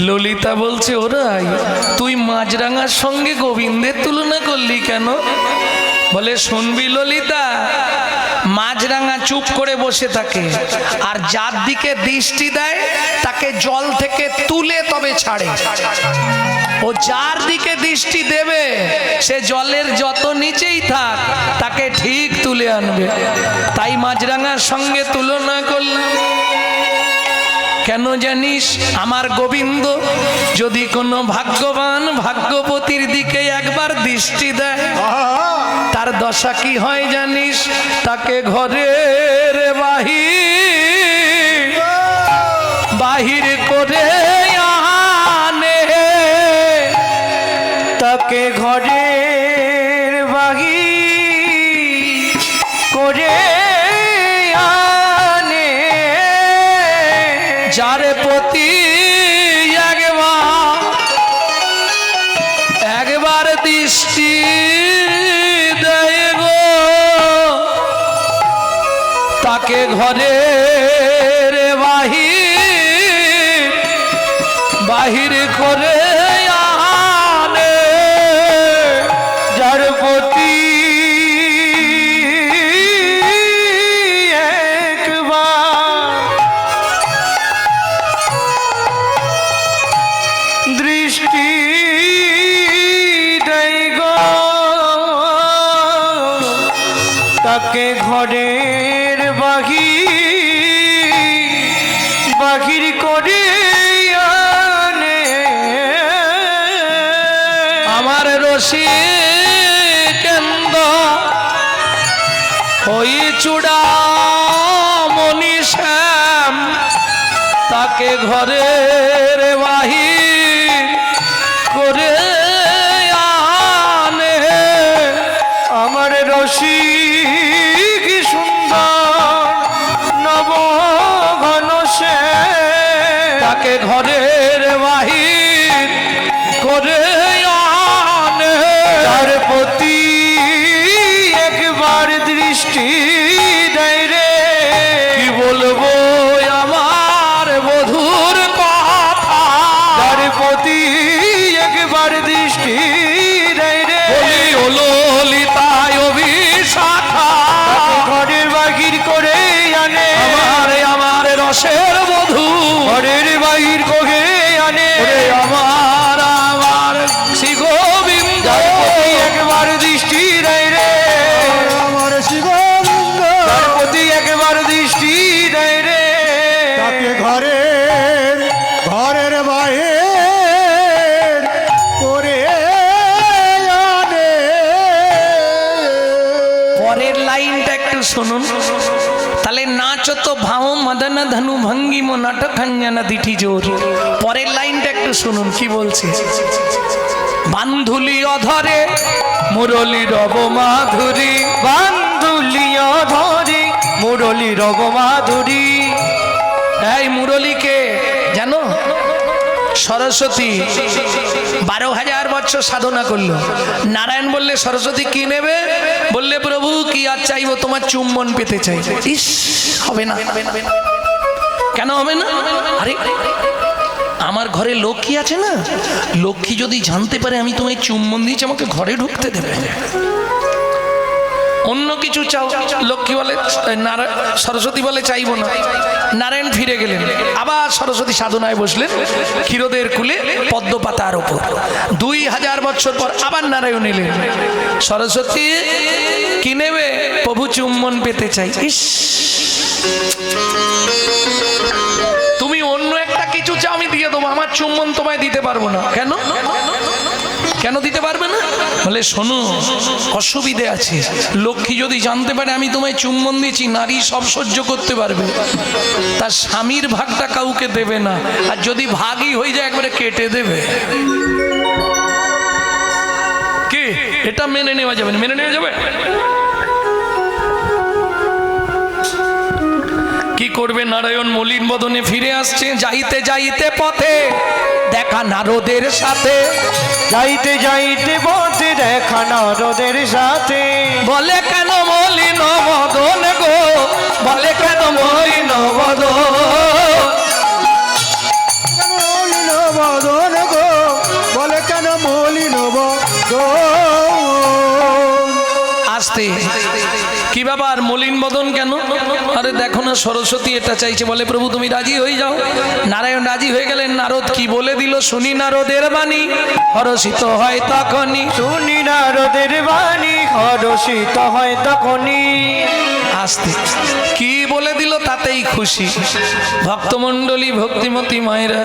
ললিতা বলছে, ওরাই তুই মাছরাঙার সঙ্গে গোবিন্দের তুলনা করলি কেন? বলে, শুনবি ললিতা, মাছরাঙা চুপ করে বসে থাকে, আর যার দিকে দৃষ্টি দেয় তাকে জল থেকে তুলে তবে ছাড়ে। ও যার দিকে দৃষ্টি দেবে সে জলের যত নিচেই থাক তাকে ঠিক তুলে আনবে। তাই মাছরাঙার সঙ্গে তুলনা করলাম। কেন জানিস? আমার গোবিন্দ যদি কোনো ভাগ্যবান ভাগ্যবতীর দিকে একবার দৃষ্টি দেয়, তার দশা কি হয় জানিস? তাকে ঘরের বাহির করে আনে, তাকে ঘরের বাহির করে আনে। যার প্রতি একবার দৃষ্টি দেয় গো, তাকে ঘরের বাহির করে আনে। যার প্রতি একবার দৃষ্টি দেয় গো, তাকে ঘরের বাহির করে আনে। রশি কেন্দ্র ওই চূড়া মনি শ্যাম তাকে ঘরের বাহির করে আনে। আমার রশি কি সুন্দর নব ঘন সে তাকে ঘরের বাহির করে আনে। তার প্রতি একবার দৃষ্টি দেয় রে। কি বলবো আমার বধুর কথা, তার প্রতি একবার দৃষ্টি দেয় রে। বলি ও ললিতায় অভিশাখা ঘরের বাহির করে আনে। আমার রসের বধূ ঘরের বাহির করে আনে। ওরে আমার শ্রী গোবিন্দ তার প্রতি একবার দৃষ্টি দেয় রে। আমার শিবলিঙ্গ তার প্রতি একবার দৃষ্টি দেয় রে। তাকে ঘরের বাইরে করে আনে। পরের লাইনটা একটু শুনুন তাহলে। নাচো তো ভাও মদন ধনু ভঙ্গিম নাটকাঞ্জনা দিঠি জোর। পরের লাইনটা একটু শুনুন কি বলছে। বান্ধুলি অধরে মুরলী রব মাধুরী, বান্ধুলিয়া ধরে মুরলী রব মাধুরী। এই মুরলীকে জানো? সরস্বতী 12,000 বছর সাধনা করলো। নারায়ণ বললে সরস্বতী কি নেবে? বললে প্রভু কি আর চাইবো, তোমার চুম্বন পেতে চাই। ইস হবে না। কেন হবে না? আরে আমার ঘরে লক্ষ্মী আছে না, লক্ষ্মী যদি জানতে পারে আমি তোমায় চুম্বন দিয়েছি আমাকে ঘরে ঢুকতে দেবে। অন্য কিছু চাও, লক্ষ্মী বলে, সরস্বতী বলে চাইবো না। নারায়ণ ফিরে গেলেন, আবার সরস্বতী সাধনায় বসলেন ক্ষীরোদের কুলে পদ্ম পাতার ওপর। 2000 বছর পর আবার নারায়ণ এলেন। সরস্বতী কি নেবে? প্রভু চুম্বন পেতে চাই। ইস তুমি অন্য একটা কিছু চাও আমি দিয়ে দেবো, আমার চুম্বন তোমায় দিতে পারবো না। কেন কেন দিতে পারবে না? বলে শোনো অসুবিধে আছে, লক্ষ্মী যদি জানতে পারে আমি তোমায় চুম্বন দিয়েছি, নারী সব সহ্য করতে পারবে, তার স্বামীর ভাগটা কাউকে দেবে না, আর যদি ভাগই হয়ে যায় একবারে কেটে দেবে। কি এটা মেনে নেওয়া যাবে না? মেনে নেওয়া যাবে? কি করবে? নারায়ণ মলিন বদনে ফিরে আসছে। যাইতে যাইতে পথে দেখা নারদের সাথে, যাইতে যাইতে পথে দেখা নারদের সাথে। বলে কেন মলিন বদন গো, বলে কেন মলিন বদন, কেন মলিন বদন গো, বলে কেন মলিন বদন। আসতে কি ব্যাপার মলিন বদন কেন? আরে দেখো না সরস্বতী এটা চাইছে। বলে প্রভু তুমি রাজি হয়ে যাও। নারায়ণ রাজি হয়ে গেলেন। নারদ কি বলে দিল শুনি নারদের বাণী, হরষিত হয় তখনই। শুনি নারদের বাণী হরষিত হয় তখনই। আসতে কি বলে দিল তাতেই খুশি ভক্তমণ্ডলী ভক্তিমতী মায়েরা,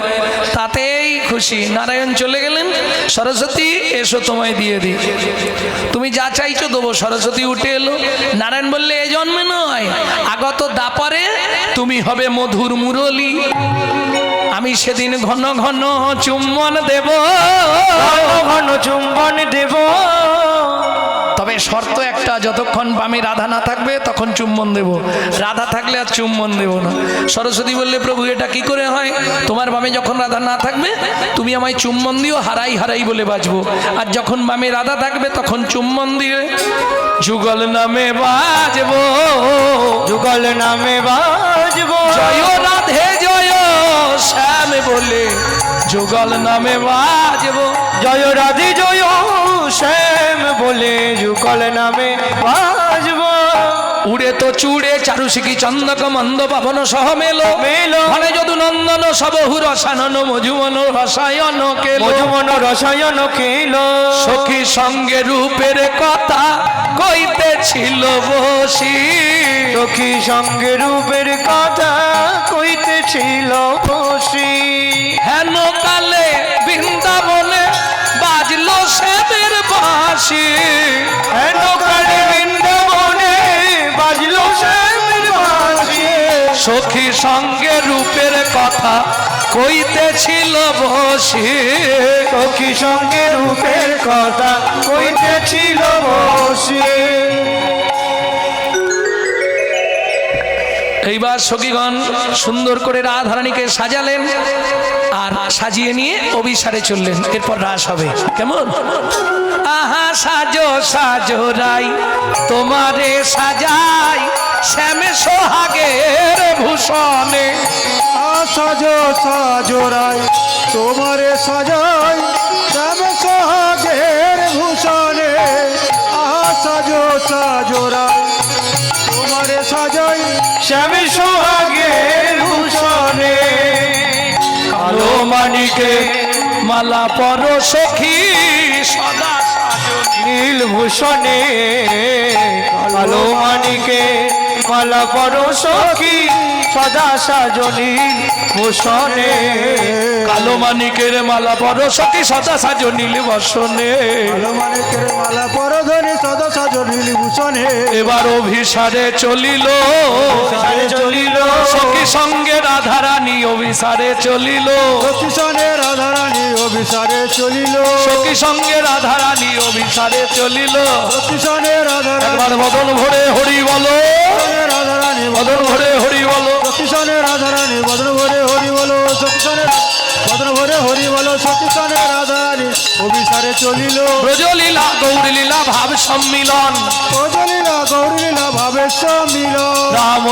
তাতেই খুশি। নারায়ণ চলে গেলেন। সরস্বতী এসো তোমায় দিয়ে দিই, তুমি যা চাইছো দেবো। সরস্বতী উঠে এলো। নারায়ণ বললে এ জন্মে নয়, আগত দাপরে তুমি হবে মধুর মুরলী, আমি সেদিন ঘন ঘন চুম্বন দেব, ঘন ঘন চুম্বন দেব। তবে শর্ত একটা, যতক্ষণ বামে রাধা না থাকবে তখন চুম্বন দেব, রাধা থাকলে আর চুম্বন দেব না। সরস্বতী বললে প্রভু এটা কি করে হয়? তোমার বামে যখন রাধা না থাকবে তুমি আমায় চুম্বন দিও, হারাই হারাই বলে বাঁচবো, আর যখন বামে রাধা থাকবে তখন চুম্বন দিয়ে যুগল নামে বাজবো, যুগল নামে বাজবো। জয় রাধে জয় শ্যাম বলে যুগল নামে বাজবো। জয় রাধে জয় শ্যাম বলে যুগল নামে বাজবো। উড়ে তো চূড়ে চারুশিখী চন্দক মন্দ পাবন সহ মেলো মেলো। মানে যদু নন্দন সবহু রসানন মধুমন রসায়ন কেলো, মধুমন রসায়ন খেলো। সখী সঙ্গে রূপের কথা কইতেছিল বসি, সখী সঙ্গে রূপের কথা কইতেছিল বসি। হেন কালে বৃন্দাবনে বাজলো শ্যামের বাঁশি নৌকার বৃন্দাবনে বাজলো শ্যামের বাঁশি সখী সঙ্গে রূপের কথা কইতেছিল বসে সখী সঙ্গে রূপের কথা কইতেছিল বসে। এইবার সখীগণ সুন্দর করে রাধারানীকে সাজালেন আর সাজিয়ে নিয়ে অভিসারে চললেন। এরপর রাস হবে কেমন? আহা সাজো সাজো রাই তোমারে সাজাই শ্যামে সোহাগের ভূষণে সাজো সাজো রায় তোমারে সাজাই শ্যাম সোহাগের ভূষণে। সাজো সাজো রায় তোমারে সাজাই শ্যামে সোহাগের ভূষণে কালো মানিকে মালা পর সখী সদা নীল ভূষণে কালো মানিকে মালা পর সখী সদা সাজনী ভূষণে। কালো মানিকের মালা পর সখী সদা সাজো নীল বসনে। কালো মানিকের মালা পরধরি সদা সাজো নীল ভূষণে। এবার অভিসারে চলিল চলিল সখী সঙ্গে রাধারানী অভিসারে চলিল কিষণে রাধারানী অভিসারে চলিল। সখী সঙ্গে রাধারানী অভিসারে চলিল। কিষণে রাধারানী একবার বদন ভরে হরি বলো, রাধারানী বদন ভরে হরি বলো। কিষণে রাধারানী বদন ভরে হরি বলো। কিষণে বদন ভরে হরি বলো। কিষণে রাধারানী অভিসারে চলিল। ব্রজলীলা গৌরলীলা ভাব সম্মিলন ও চলিলা গৌরীলা ভাবে মিল। রাম